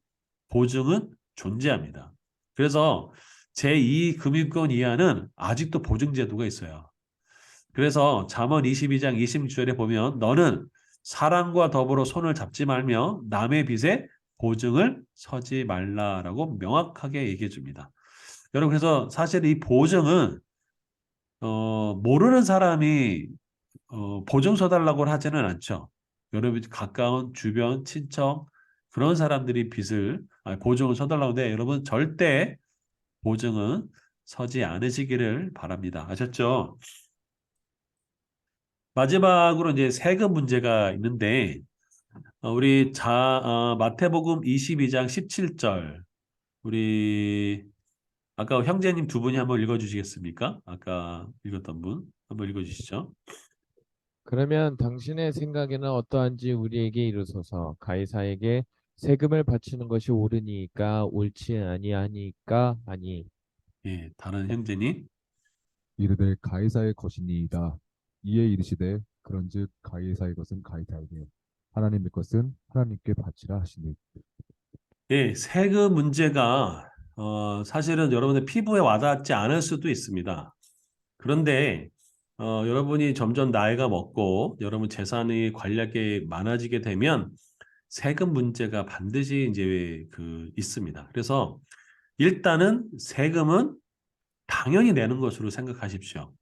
보증은 존재합니다. 그래서 제2금융권 이하는 아직도 보증 제도가 있어요. 그래서 잠언 22장 26절에 보면 너는 사랑과 더불어 손을 잡지 말며 남의 빚에 보증을 서지 말라라고 명확하게 얘기해 줍니다. 여러분 그래서 사실 이 보증은 모르는 사람이 보증 서달라고 하지는 않죠. 여러분 가까운 주변 친척 그런 사람들이 보증을 서달라고 하는데 여러분 절대 보증은 서지 않으시기를 바랍니다. 아셨죠? 마지막으로 이제 세금 문제가 있는데 우리 마태복음 22장 17절 우리 아까 형제님 두 분이 한번 읽어주시겠습니까? 아까 읽었던 분 한번 읽어주시죠. 그러면 당신의 생각에는 어떠한지 우리에게 이르소서. 가이사에게 세금을 바치는 것이 옳으니까 옳지 아니하니까 아니. 예, 다른 형제님. 이르되 가이사의 것이니이다. 이에 이르시되 그런즉 가이사의 것은 가이사에게 하나님의 것은 하나님께 바치라 하시니. 예, 세금 문제가 사실은 여러분의 피부에 와닿지 않을 수도 있습니다. 그런데 여러분이 점점 나이가 먹고 여러분 재산이 관리하게 많아지게 되면 세금 문제가 반드시 이제 있습니다. 그래서 일단은 세금은 당연히 내는 것으로 생각하십시오.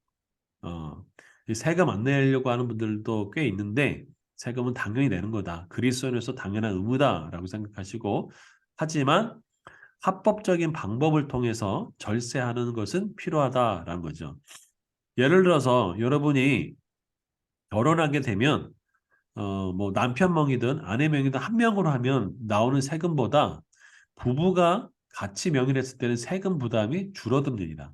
이 세금 안 내려고 하는 분들도 꽤 있는데 세금은 당연히 내는 거다. 그리스도인으로서 당연한 의무다라고 생각하시고 하지만 합법적인 방법을 통해서 절세하는 것은 필요하다라는 거죠. 예를 들어서 여러분이 결혼하게 되면 뭐 남편 명의든 아내 명의든 한 명으로 하면 나오는 세금보다 부부가 같이 명의를 했을 때는 세금 부담이 줄어듭니다.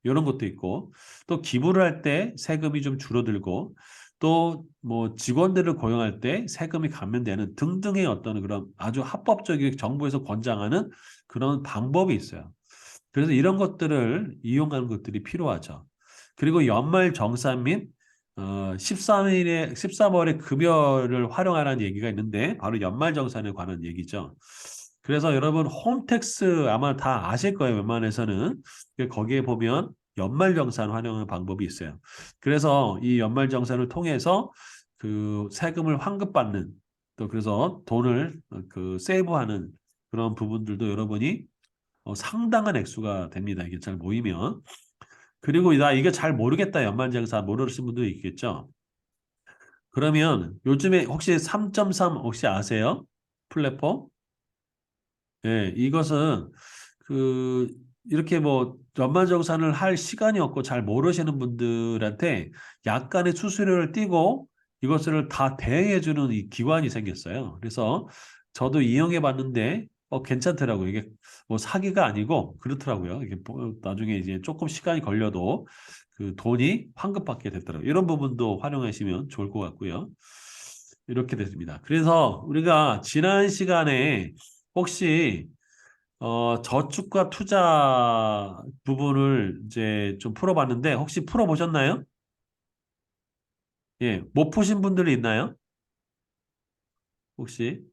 이런 것도 있고 또 기부를 할 때 세금이 좀 줄어들고 또 뭐 직원들을 고용할 때 세금이 감면되는 등등의 어떤 그런 아주 합법적인 정부에서 권장하는 그런 방법이 있어요. 그래서 이런 것들을 이용하는 것들이 필요하죠. 그리고 연말 정산 및 13월의 급여를 활용하라는 얘기가 있는데 바로 연말정산에 관한 얘기죠. 그래서 여러분 홈택스 아마 다 아실 거예요. 웬만해서는. 거기에 보면 연말정산 활용하는 방법이 있어요. 그래서 이 연말정산을 통해서 그 세금을 환급받는 또 그래서 돈을 세이브하는 그런 부분들도 여러분이 상당한 액수가 됩니다. 이게 잘 모이면. 그리고 나 이게 잘 모르겠다. 연말정산 모르시는 분도 있겠죠. 그러면 요즘에 혹시 3.3 혹시 아세요? 플랫폼? 예, 이것은 이렇게 뭐 연말정산을 할 시간이 없고 잘 모르시는 분들한테 약간의 수수료를 띄고 이것을 다 대행해주는 이 기관이 생겼어요. 그래서 저도 이용해 봤는데 괜찮더라고요. 이게 뭐 사기가 아니고 그렇더라고요. 이게 나중에 이제 조금 시간이 걸려도 그 돈이 환급받게 됐더라고요. 이런 부분도 활용하시면 좋을 것 같고요. 이렇게 됐습니다. 그래서 우리가 지난 시간에 혹시 저축과 투자 부분을 이제 좀 풀어봤는데 혹시 풀어보셨나요? 예, 못 푸신 분들이 있나요? 혹시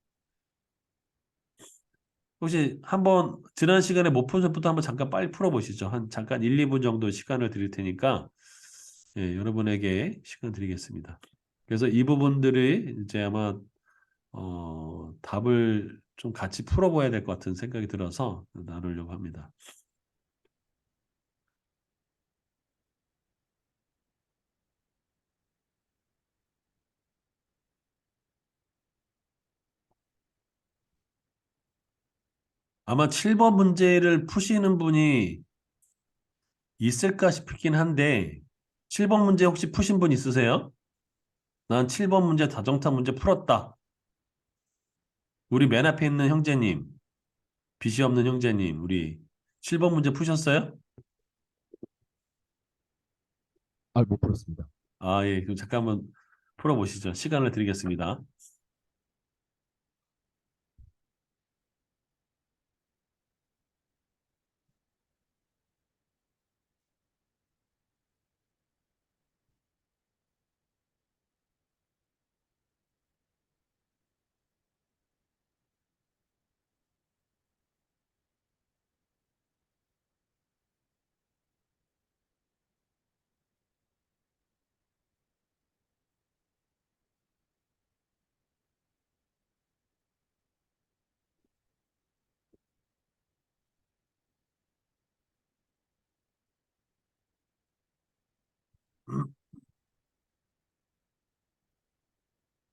한번 지난 시간에 못 푸신 분도 한번 잠깐 빨리 풀어보시죠. 한 잠깐 1, 2분 정도 시간을 드릴 테니까 예, 여러분에게 시간 드리겠습니다. 그래서 이 부분들이 이제 아마 답을 좀 같이 풀어봐야 될 것 같은 생각이 들어서 나누려고 합니다. 아마 7번 문제를 푸시는 분이 있을까 싶긴 한데 7번 문제 혹시 푸신 분 있으세요? 난 7번 문제 다정타 문제 풀었다. 우리 맨 앞에 있는 형제님, 빚이 없는 형제님, 우리 7번 문제 푸셨어요? 아, 못 풀었습니다. 아, 예. 그럼 잠깐만 풀어보시죠. 시간을 드리겠습니다.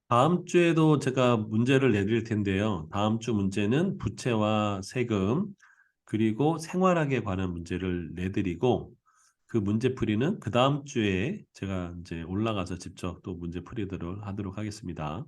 다음 주에도 제가 문제를 내드릴 텐데요. 다음 주 문제는 부채와 세금, 그리고 생활학에 관한 문제를 내드리고, 그 문제풀이는 그 다음 주에 제가 이제 올라가서 직접 또 문제풀이들을 하도록 하겠습니다.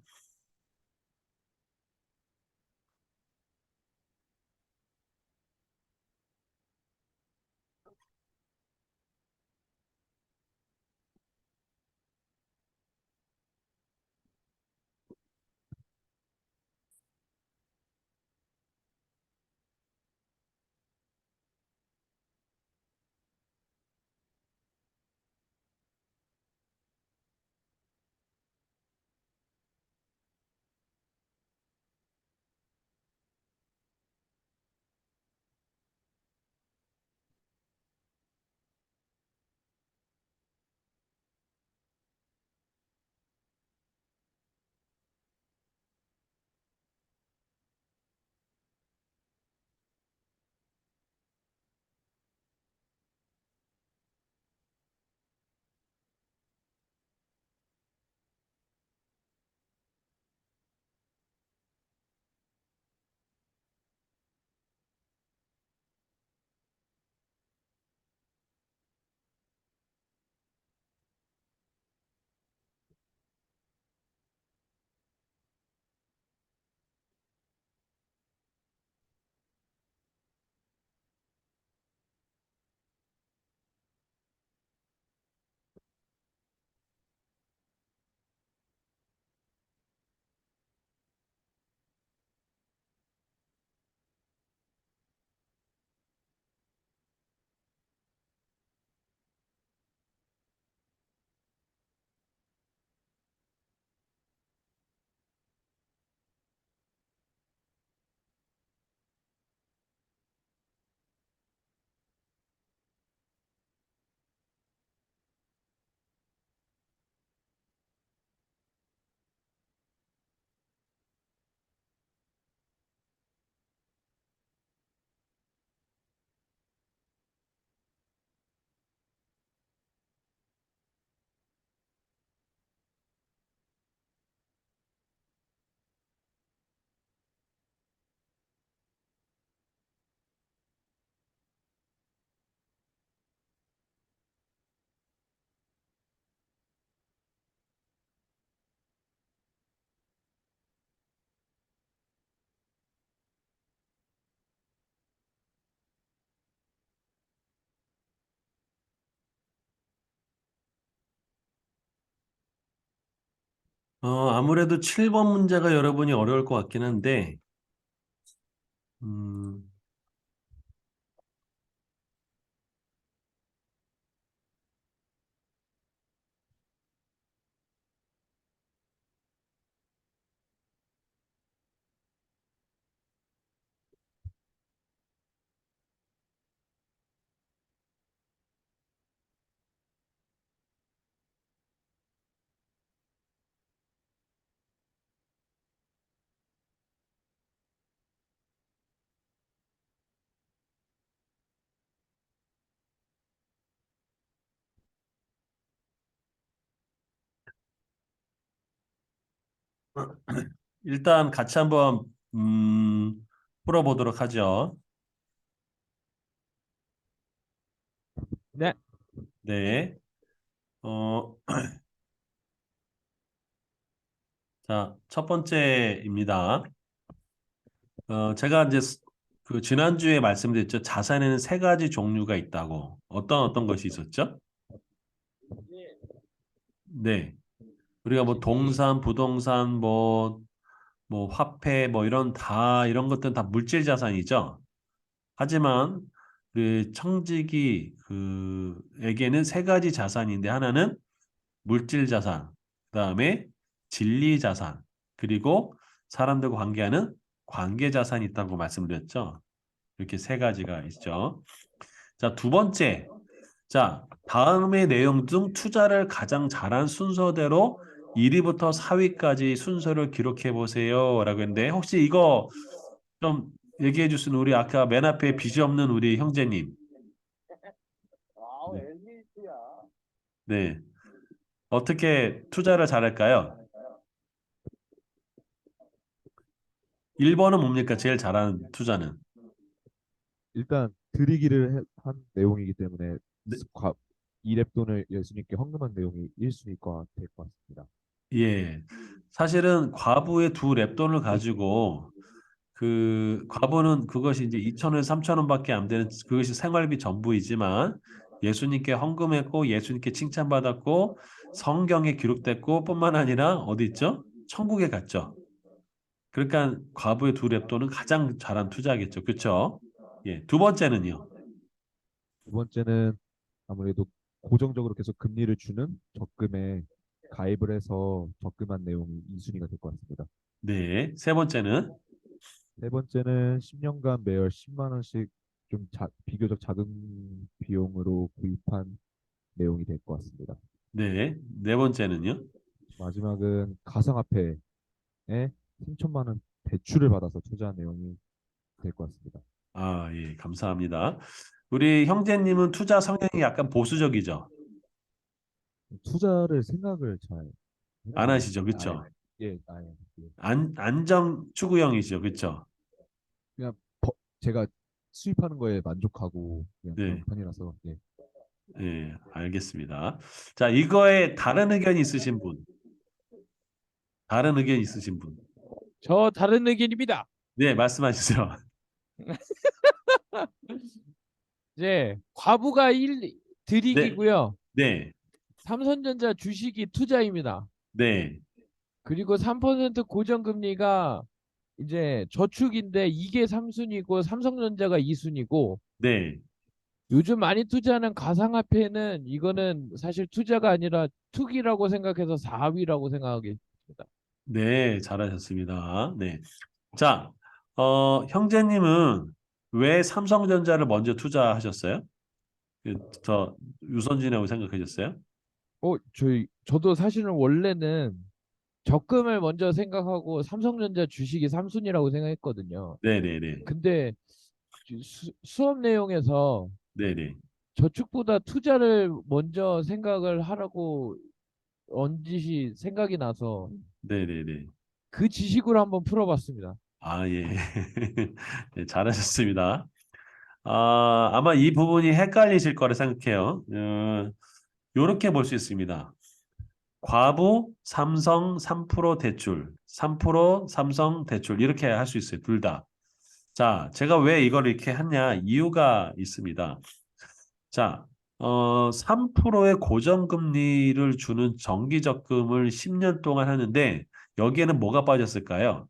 아무래도 7번 문제가 여러분이 어려울 것 같긴 한데, 음, 일단 같이 한번 풀어보도록 하죠. 네. 네. 어, 자, 첫 번째입니다. 제가 이제 그 지난주에 말씀드렸죠. 자산에는 세 가지 종류가 있다고. 어떤 것이 있었죠? 네. 우리가 뭐 동산, 부동산, 뭐 화폐, 뭐 이런 것들은 다 물질 자산이죠. 하지만 그 청지기 그에게는 세 가지 자산인데 하나는 물질 자산, 그다음에 진리 자산, 그리고 사람들과 관계하는 관계 자산이 있다고 말씀드렸죠. 이렇게 세 가지가 있죠. 자, 두 번째. 자, 다음의 내용 중 투자를 가장 잘한 순서대로 1위부터 4위까지 순서를 기록해 보세요. 라고 했는데 혹시 이거 좀 얘기해 주신 우리 아까 맨 앞에 빚이 없는 우리 형제님. 네. 네. 어떻게 투자를 잘할까요? 1번은 뭡니까? 제일 잘하는 투자는. 일단 한 내용이기 때문에 네. 이랩돈을 예수님께 헌금한 내용이 1순위가 될 것 같습니다. 예. 사실은 과부의 두 랩돈을 가지고 그 과부는 그것이 이제 2,000원, 3,000원밖에 안 되는 그것이 생활비 전부이지만 예수님께 헌금했고 예수님께 칭찬받았고 성경에 기록됐고 뿐만 아니라 어디 있죠? 천국에 갔죠. 그러니까 과부의 두 랩돈은 가장 잘한 투자겠죠. 그렇죠? 예. 두 번째는요. 두 번째는 아무래도 고정적으로 계속 금리를 주는 적금에 가입을 해서 적금한 내용이 2순위가 될 것 같습니다. 네. 세 번째는 세 번째는 10년간 매월 10만 원씩 비교적 작은 비용으로 구입한 내용이 될 것 같습니다. 네. 네 번째는요. 마지막은 가상화폐에 3천만 원 대출을 받아서 투자한 내용이 될 것 같습니다. 아, 예. 감사합니다. 우리 형제님은 투자 성향이 약간 보수적이죠. 투자를 생각을 잘 안 해가지고 하시죠. 그렇죠? 예. 안정 추구형이죠. 그렇죠? 그냥 제가 수입하는 거에 만족하고 그냥 그런 네. 편이라서 예. 예, 알겠습니다. 자, 이거에 다른 의견이 있으신 분, 다른 의견 있으신 분. 저 다른 의견입니다. 네, 말씀하시죠. 이제 과부가 1 네, 들이기고요. 네, 삼성전자 주식이 투자입니다. 네, 그리고 3% 고정금리가 이제 저축인데 이게 3순위고 삼성전자가 2순위고 네, 요즘 많이 투자하는 가상화폐는 이거는 사실 투자가 아니라 투기라고 생각해서 4위라고 생각하겠습니다. 네, 잘하셨습니다. 네. 자, 형제님은 왜 삼성전자를 먼저 투자하셨어요? 더 우선순위라고 생각하셨어요? 저도 사실은 원래는 적금을 먼저 생각하고 삼성전자 주식이 3순위라고 생각했거든요. 네, 네, 네, 근데 수업 내용에서 네, 네, 저축보다 투자를 먼저 생각을 하라고 언짓이 생각이 나서 네, 네, 네. 그 지식으로 한번 풀어봤습니다. 아, 예. 네, 잘하셨습니다. 아마 이 부분이 헷갈리실 거라 생각해요. 요렇게 볼 수 있습니다. 과부 삼성 3% 대출, 3% 삼성 대출 이렇게 할 수 있어요. 둘 다. 자, 제가 왜 이걸 이렇게 했냐 이유가 있습니다. 자, 3%의 고정금리를 주는 정기적금을 10년 동안 하는데 여기에는 뭐가 빠졌을까요?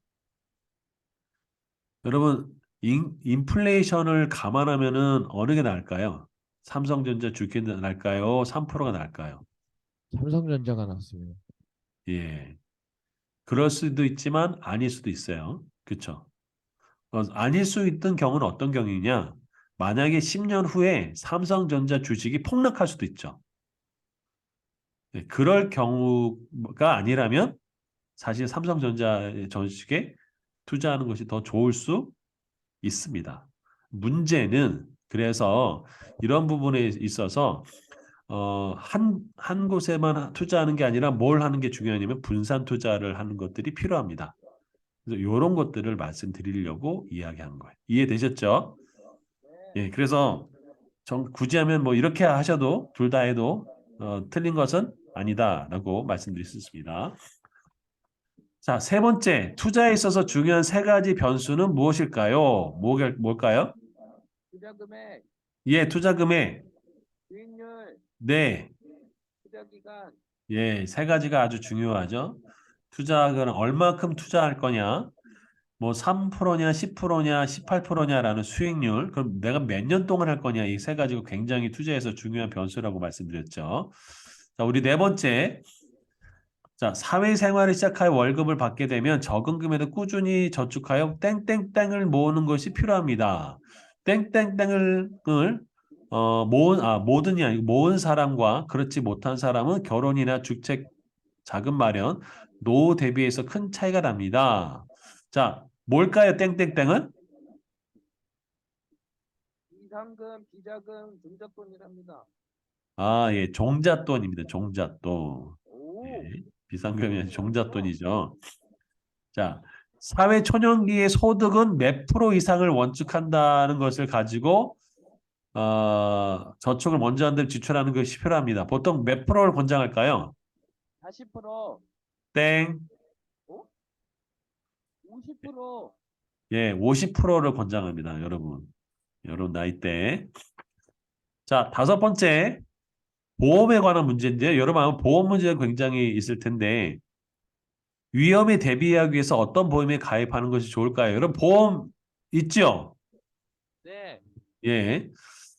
여러분, 인플레이션을 감안하면은 어느 게 나을까요? 삼성전자 주식이 나을까요? 3%가 나을까요? 삼성전자가 났어요. 예. 그럴 수도 있지만 아닐 수도 있어요. 그렇죠? 아닐 수 있던 경우는 어떤 경우냐? 만약에 10년 후에 삼성전자 주식이 폭락할 수도 있죠. 네, 그럴 경우가 아니라면 사실 삼성전자 주식에 투자하는 것이 더 좋을 수 있습니다. 문제는 그래서 이런 부분에 있어서 한 곳에만 투자하는 게 아니라 뭘 하는 게 중요하냐면 분산 투자를 하는 것들이 필요합니다. 그래서 이런 것들을 말씀드리려고 이야기한 거예요. 이해되셨죠? 예, 그래서 굳이 하면 뭐 이렇게 하셔도 둘 다 해도 틀린 것은 아니다라고 말씀드릴 수 있습니다. 자, 세 번째, 투자에 있어서 중요한 세 가지 변수는 무엇일까요? 뭘까요? 투자 금액, 예, 투자 금액. 수익률, 네, 투자 기간. 예, 세 가지가 아주 중요하죠. 투자는 얼마큼 투자할 거냐? 뭐 3%냐, 10%냐, 18%냐라는 수익률. 그럼 내가 몇 년 동안 할 거냐? 이 세 가지가 굉장히 투자에서 중요한 변수라고 말씀드렸죠. 자, 우리 네 번째. 자, 사회생활을 시작하여 월급을 받게 되면 적은금에도 꾸준히 저축하여 땡땡땡을 모으는 것이 필요합니다. 땡땡땡을 모든이 아니고 모은 사람과 그렇지 못한 사람은 결혼이나 주택 자금 마련, 노후 대비해서 큰 차이가 납니다. 자, 뭘까요? 땡땡땡은? 비상금, 비자금, 종잣돈이랍니다. 아, 예, 종잣돈입니다. 종잣돈. 오, 예, 비상금이 아니라 종잣돈이죠. 자, 사회 초년기의 소득은 몇 프로 이상을 원칙한다는 것을 가지고 저축을 먼저 한다면 지출하는 것이 필요합니다. 보통 몇 프로를 권장할까요? 40%, 땡. 50%. 예, 50%를 권장합니다, 여러분. 여러분 나이대. 자, 다섯 번째, 보험에 관한 문제인데요. 여러분 아마 보험 문제가 굉장히 있을 텐데 위험에 대비하기 위해서 어떤 보험에 가입하는 것이 좋을까요? 여러분 보험 있죠? 네, 예.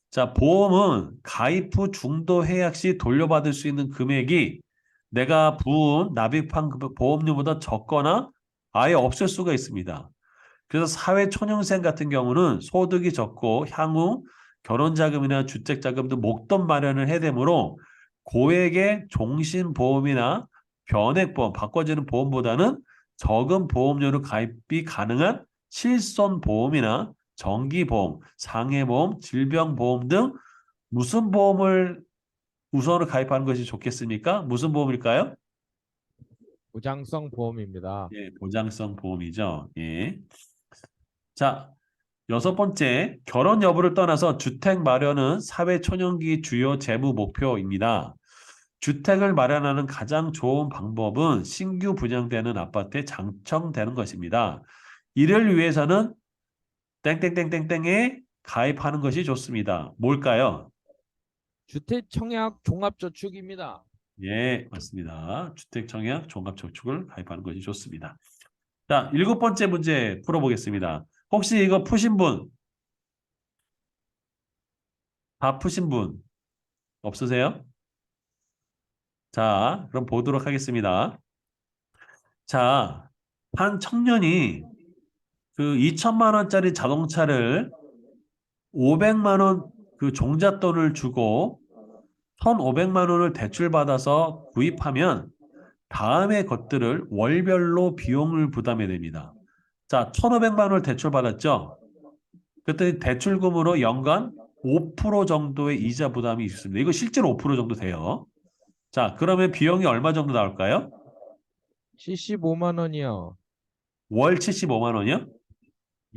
자, 보험은 가입 후 중도 해약 시 돌려받을 수 있는 금액이 내가 부은 납입한 보험료보다 적거나 아예 없을 수가 있습니다. 그래서 사회초년생 같은 경우는 소득이 적고 향후 결혼자금이나 주택자금도 목돈 마련을 해야 되므로 고액의 종신보험이나 변액보험, 바꿔지는 보험보다는 적은 보험료로 가입이 가능한 실손보험이나 정기보험, 상해보험, 질병보험 등 무슨 보험을 우선으로 가입하는 것이 좋겠습니까? 무슨 보험일까요? 보장성 보험입니다. 예, 보장성 보험이죠. 예. 자, 여섯 번째, 결혼 여부를 떠나서 주택 마련은 사회 초년기 주요 재무 목표입니다. 주택을 마련하는 가장 좋은 방법은 신규 분양되는 아파트에 장청되는 것입니다. 이를 위해서는 땡땡땡땡땡에 가입하는 것이 좋습니다. 뭘까요? 주택청약 종합저축입니다. 예, 맞습니다. 주택청약 종합저축을 가입하는 것이 좋습니다. 자, 일곱 번째 문제 풀어보겠습니다. 혹시 이거 푸신 분? 다 푸신 분 없으세요? 자, 그럼 보도록 하겠습니다. 자, 한 청년이 그 2천만 원짜리 자동차를 500만 원 그 종잣돈을 주고 1,500만 원을 대출받아서 구입하면 다음의 것들을 월별로 비용을 부담해야 됩니다. 자, 1,500만 원을 대출받았죠? 그랬더니 대출금으로 연간 5% 정도의 이자 부담이 있습니다. 이거 실제로 5% 정도 돼요. 자, 그러면 비용이 얼마 정도 나올까요? 75만 원이요. 월 75만 원이요?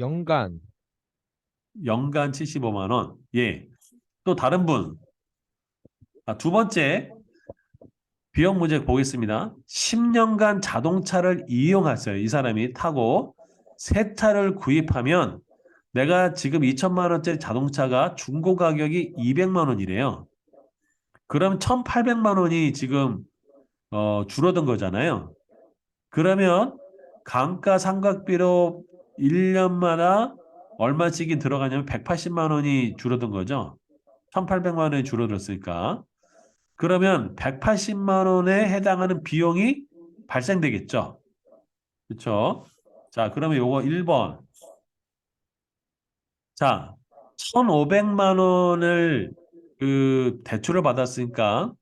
연간. 연간 75만 원. 예. 또 다른 분. 두 번째 비용 문제 보겠습니다. 10년간 자동차를 이용했어요. 이 사람이 타고 새 차를 구입하면 내가 지금 2천만 원짜리 자동차가 중고 가격이 200만 원이래요. 그럼 1,800만 원이 지금 줄어든 거잖아요. 그러면 감가상각비로 1년마다 얼마씩이 들어가냐면 180만 원이 줄어든 거죠. 1,800만 원이 줄어들었으니까. 그러면 180만 원에 해당하는 비용이 발생되겠죠. 그렇죠? 자, 그러면 요거 1번. 자, 1,500만 원을 그 대출을 받았으니까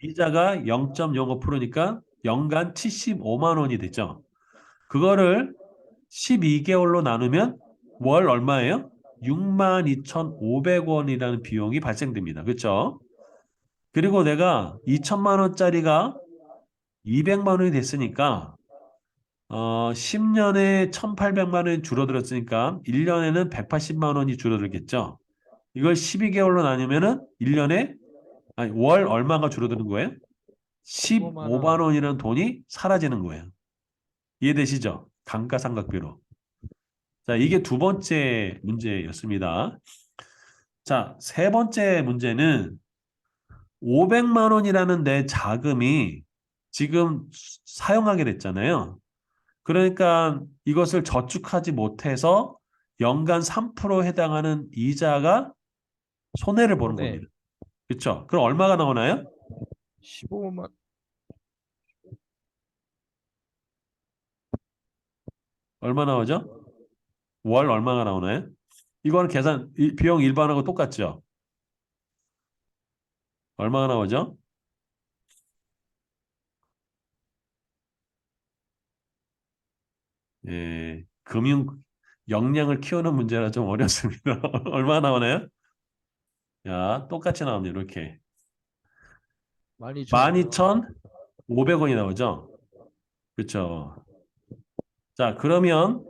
이자가 0.05%니까 연간 75만 원이 되죠. 그거를 12개월로 나누면 월 얼마예요? 62,500원이라는 비용이 발생됩니다. 그렇죠? 그리고 내가 2천만 원짜리가 200만 원이 됐으니까 10년에 1,800만 원이 줄어들었으니까 1년에는 180만 원이 줄어들겠죠. 이걸 12개월로 나누면은 1년에 아니 월 얼마가 줄어드는 거예요? 15만 원이라는 돈이 사라지는 거예요. 이해되시죠? 감가상각비로. 자, 이게 두 번째 문제였습니다. 자, 세 번째 문제는 500만 원이라는 내 자금이 지금 사용하게 됐잖아요. 그러니까 이것을 저축하지 못해서 연간 3% 해당하는 이자가 손해를 보는 네. 겁니다. 그렇죠? 그럼 얼마가 나오나요? 15만. 얼마 나오죠? 월 얼마가 나오나요? 이거는 계산 비용 일반하고 똑같죠? 얼마가 나오죠? 예, 금융 역량을 키우는 문제라 좀 어렵습니다. 얼마 나오나요? 야, 똑같이 나옵니다. 이렇게 12,000원. 12,500원이 나오죠? 그렇죠? 자, 그러면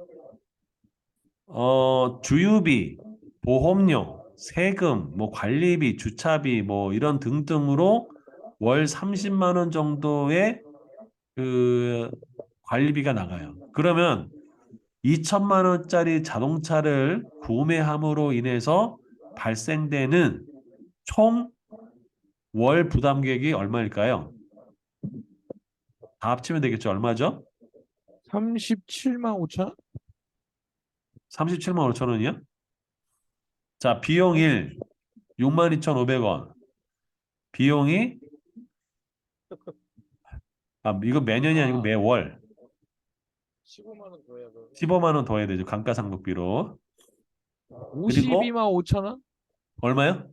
주유비, 보험료, 세금, 뭐 관리비, 주차비 뭐 이런 등등으로 월 30만 원 정도의 그 관리비가 나가요. 그러면 2천만 원짜리 자동차를 구매함으로 인해서 발생되는 총 월 부담객이 얼마일까요? 다 합치면 되겠죠. 얼마죠? 37만 5천? 37만 5천 원이요? 자, 비용 1, 62,500원. 비용이 이거 매년이 아니고 매월 15만 원 더 해야 돼. 15만 원 더 해야 되죠. 감가상각비로. 52만 5천 원? 얼마요?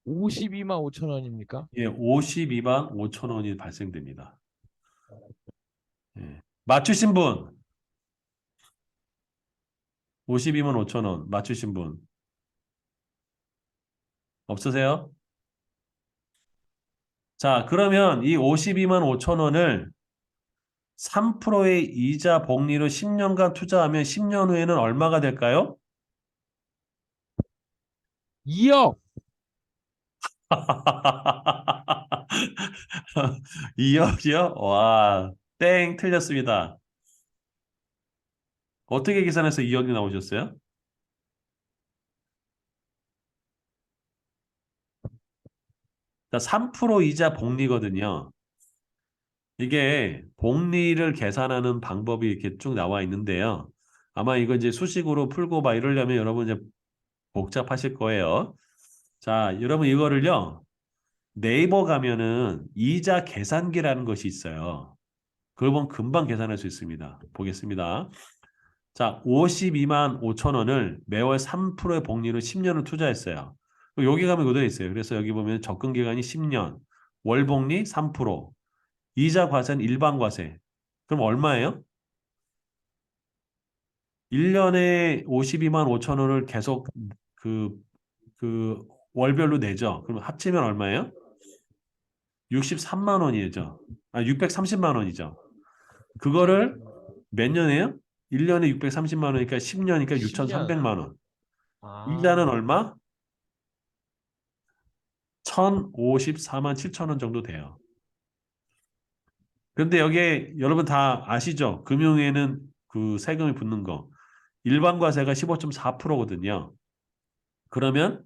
52만 5천 원입니까? 예, 52만 5천 원이 발생됩니다. 예. 맞추신 분 52만 5천 원 맞추신 분 없으세요? 자, 그러면 이 52만 5천 원을 3%의 이자 복리로 10년간 투자하면 10년 후에는 얼마가 될까요? 2억. 2억이요? 와, 땡, 틀렸습니다. 어떻게 계산해서 2억이 나오셨어요? 자, 3% 이자 복리거든요. 이게 복리를 계산하는 방법이 이렇게 쭉 나와 있는데요. 아마 이거 이제 수식으로 풀고 막 이러려면 여러분 이제 복잡하실 거예요. 자, 여러분 이거를요. 네이버 가면은 이자 계산기라는 것이 있어요. 그걸 보면 금방 계산할 수 있습니다. 보겠습니다. 자, 52만 5천 원을 매월 3%의 복리로 10년을 투자했어요. 여기 가면 그대로 있어요. 그래서 여기 보면 접근 기간이 10년, 월복리 3%, 이자 과세는 일반 과세. 그럼 얼마예요? 1년에 52만 5천 원을 계속 그 월별로 내죠. 그럼 합치면 얼마예요? 63만 원이죠. 630만 원이죠. 그거를 몇 년이에요? 1년에 630만 원이니까 10년이니까 6,300만 원. 이자는 얼마? 1,054만 7천 원 정도 돼요. 그런데 여기에 여러분 다 아시죠? 금융에는 그 세금이 붙는 거. 일반과세가 15.4%거든요. 그러면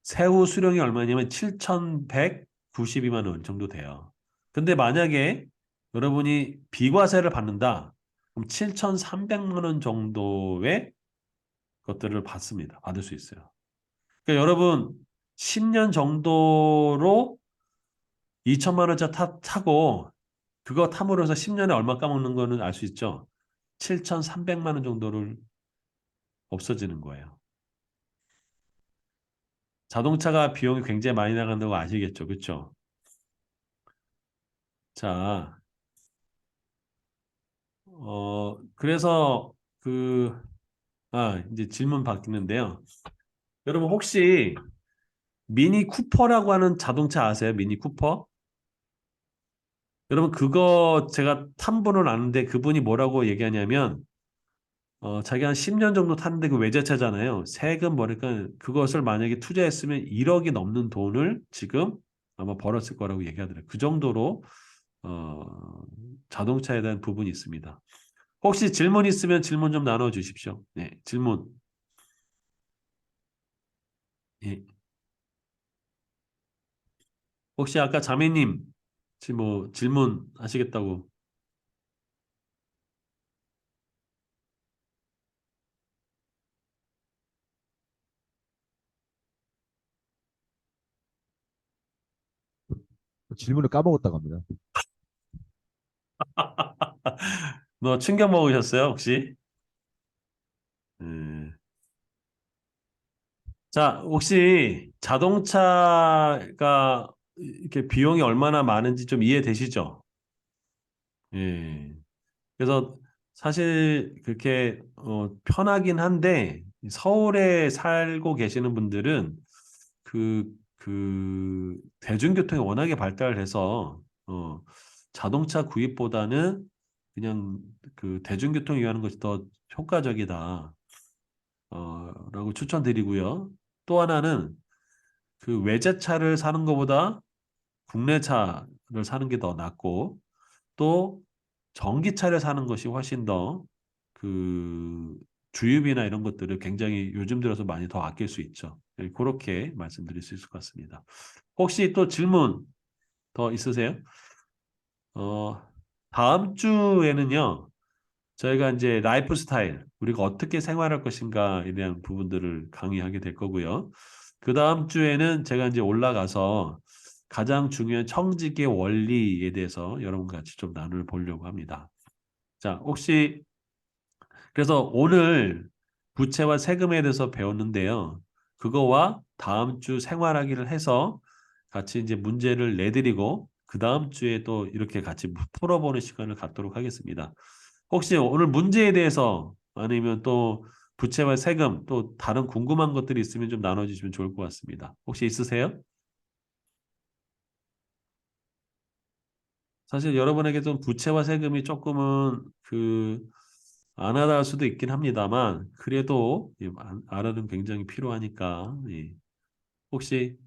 세후 수령이 얼마냐면 7,100 92만 원 정도 돼요. 근데 만약에 여러분이 비과세를 받는다. 그럼 7,300만 원 정도의 것들을 받습니다. 받을 수 있어요. 그러니까 여러분 10년 정도로 2천만 원짜리 타고 그거 탐으로서 10년에 얼마 까먹는 거는 알 수 있죠. 7,300만 원 정도를 없어지는 거예요. 자동차가 비용이 굉장히 많이 나간다고 아시겠죠? 그렇죠? 자, 그래서 이제 질문 바뀌는데요. 여러분 혹시 미니 쿠퍼라고 하는 자동차 아세요? 미니 쿠퍼? 여러분 그거 제가 탄 분은 아는데 그분이 뭐라고 얘기하냐면 자기 한 10년 정도 탔는데 그 외제차잖아요. 세금 뭐니까 그것을 만약에 투자했으면 1억이 넘는 돈을 지금 아마 벌었을 거라고 얘기하더라고요. 그 정도로 자동차에 대한 부분이 있습니다. 혹시 질문 있으면 질문 좀 나눠 주십시오. 네, 질문. 예. 혹시 아까 자매님 지금 뭐 질문 하시겠다고. 질문을 까먹었다고 합니다. 너 충격 먹으셨어요, 혹시? 음. 자, 혹시 자동차가 이렇게 비용이 얼마나 많은지 좀 이해되시죠? 예. 그래서 사실 그렇게 편하긴 한데 서울에 살고 계시는 분들은 대중교통이 워낙에 발달해서 자동차 구입보다는 그냥 그 대중교통 이용하는 것이 더 효과적이다. 라고 추천드리고요. 또 하나는 그 외제차를 사는 것보다 국내차를 사는 게 더 낫고 또 전기차를 사는 것이 훨씬 더 그 주유비나 이런 것들을 굉장히 요즘 들어서 많이 더 아낄 수 있죠. 네, 그렇게 말씀드릴 수 있을 것 같습니다. 혹시 또 질문 더 있으세요? 어, 다음 주에는요. 저희가 이제 라이프 스타일, 우리가 어떻게 생활할 것인가에 대한 부분들을 강의하게 될 거고요. 그 다음 주에는 제가 이제 올라가서 가장 중요한 청지기의 원리에 대해서 여러분과 같이 좀 나눌 보려고 합니다. 자, 혹시 그래서 오늘 부채와 세금에 대해서 배웠는데요. 그거와 다음 주 생활하기를 해서 같이 이제 문제를 내드리고 그 다음 주에 또 이렇게 같이 풀어보는 시간을 갖도록 하겠습니다. 혹시 오늘 문제에 대해서 아니면 또 부채와 세금 또 다른 궁금한 것들이 있으면 좀 나눠주시면 좋을 것 같습니다. 혹시 있으세요? 사실 여러분에게 좀 부채와 세금이 조금은 안 와닿을 수도 있긴 합니다만 그래도 예, 알아는 굉장히 필요하니까 예. 혹시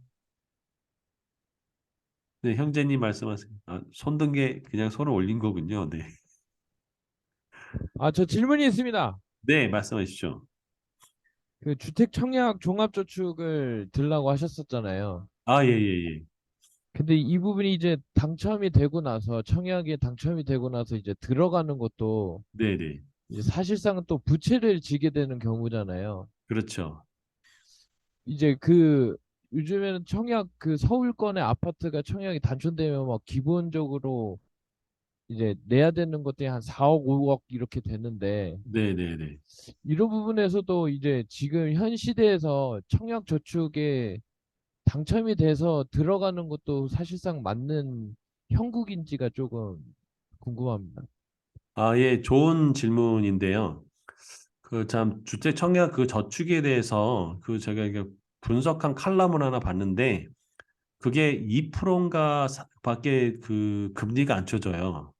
네, 형제님 말씀하세요. 손든 게 그냥 손을 올린 거군요. 네, 아, 저 질문이 있습니다. 네 말씀하시죠. 그 주택 청약 종합저축을 들라고 하셨었잖아요. 아, 예, 예, 예. 근데 이 부분이 이제 당첨이 되고 나서 청약에 당첨이 되고 나서 이제 들어가는 것도 네, 네. 이제 사실상은 또 부채를 지게 되는 경우잖아요. 그렇죠. 이제 요즘에는 청약 서울권의 아파트가 청약이 단촌되면 막 기본적으로 이제 내야 되는 것들이 한 4억, 5억 이렇게 되는데 네, 네, 네. 이런 부분에서도 이제 지금 현 시대에서 청약 저축에 당첨이 돼서 들어가는 것도 사실상 맞는 형국인지가 조금 궁금합니다. 예, 좋은 질문인데요. 그 참 주택 청약 그 저축에 대해서 제가 이게 분석한 칼럼을 하나 봤는데 그게 2%인가 밖에 그 금리가 안 쳐져요.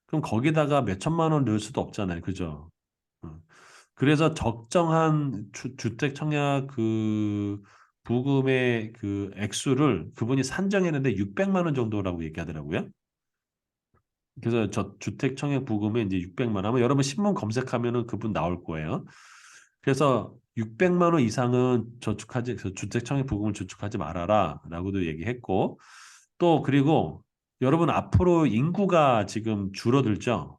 그럼 거기다가 몇 천만 원 넣을 수도 없잖아요. 그죠? 어. 그래서 적정한 주택 청약 부금의 그 액수를 그분이 산정했는데 600만 원 정도라고 얘기하더라고요. 그래서 저 주택 청약 부금에 이제 600만 원. 아마 여러분 신문 검색하면은 그분 나올 거예요. 그래서 600만 원 이상은 주택 청약 부금을 저축하지 말아라라고도 얘기했고 또 그리고 여러분 앞으로 인구가 지금 줄어들죠.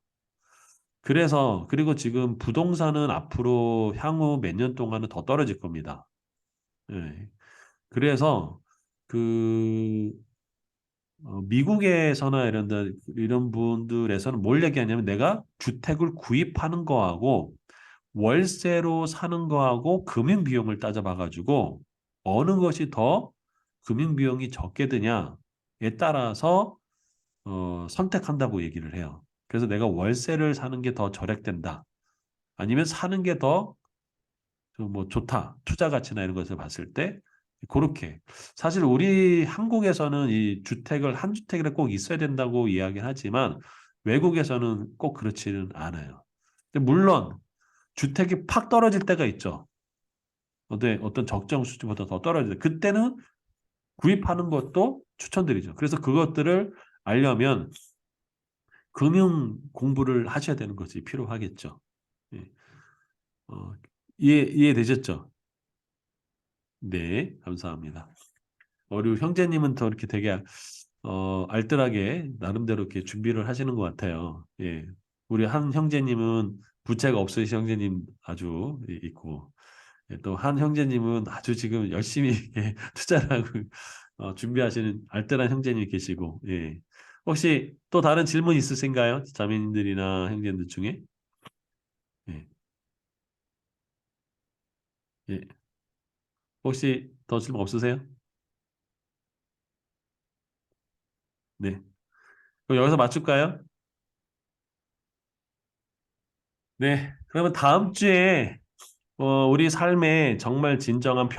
그래서 그리고 지금 부동산은 앞으로 향후 몇 년 동안은 더 떨어질 겁니다. 예. 그래서 그 미국에서나 이런 분들에서는 뭘 얘기하냐면 내가 주택을 구입하는 거하고 월세로 사는 거하고 금융 비용을 따져봐 가지고 어느 것이 더 금융 비용이 적게 드냐에 따라서 선택한다고 얘기를 해요. 그래서 내가 월세를 사는 게 더 절약된다. 아니면 사는 게 더 뭐 좋다. 투자 가치나 이런 것을 봤을 때 그렇게 사실 우리 한국에서는 이 주택을 한 주택이라 꼭 있어야 된다고 이야기를 하지만 외국에서는 꼭 그렇지는 않아요. 근데 물론 주택이 팍 떨어질 때가 있죠. 어떤 적정 수준보다 더 떨어질 때 그때는 구입하는 것도 추천드리죠. 그래서 그것들을 알려면 금융 공부를 하셔야 되는 것이 필요하겠죠. 예. 어, 이해되셨죠? 네, 감사합니다. 우리 형제님은 더 이렇게 되게 알뜰하게 나름대로 이렇게 준비를 하시는 것 같아요. 예. 우리 한 형제님은 부채가 없으신 형제님 아주 있고 또 한 형제님은 아주 지금 열심히 이렇게 투자를 하고 준비하시는 알뜰한 형제님이 계시고 예. 혹시 또 다른 질문 있으신가요? 자매님들이나 형제님들 중에? 예. 예. 혹시 더 질문 없으세요? 네. 그럼 여기서 맞출까요? 네. 그러면 다음 주에 우리 삶에 정말 진정한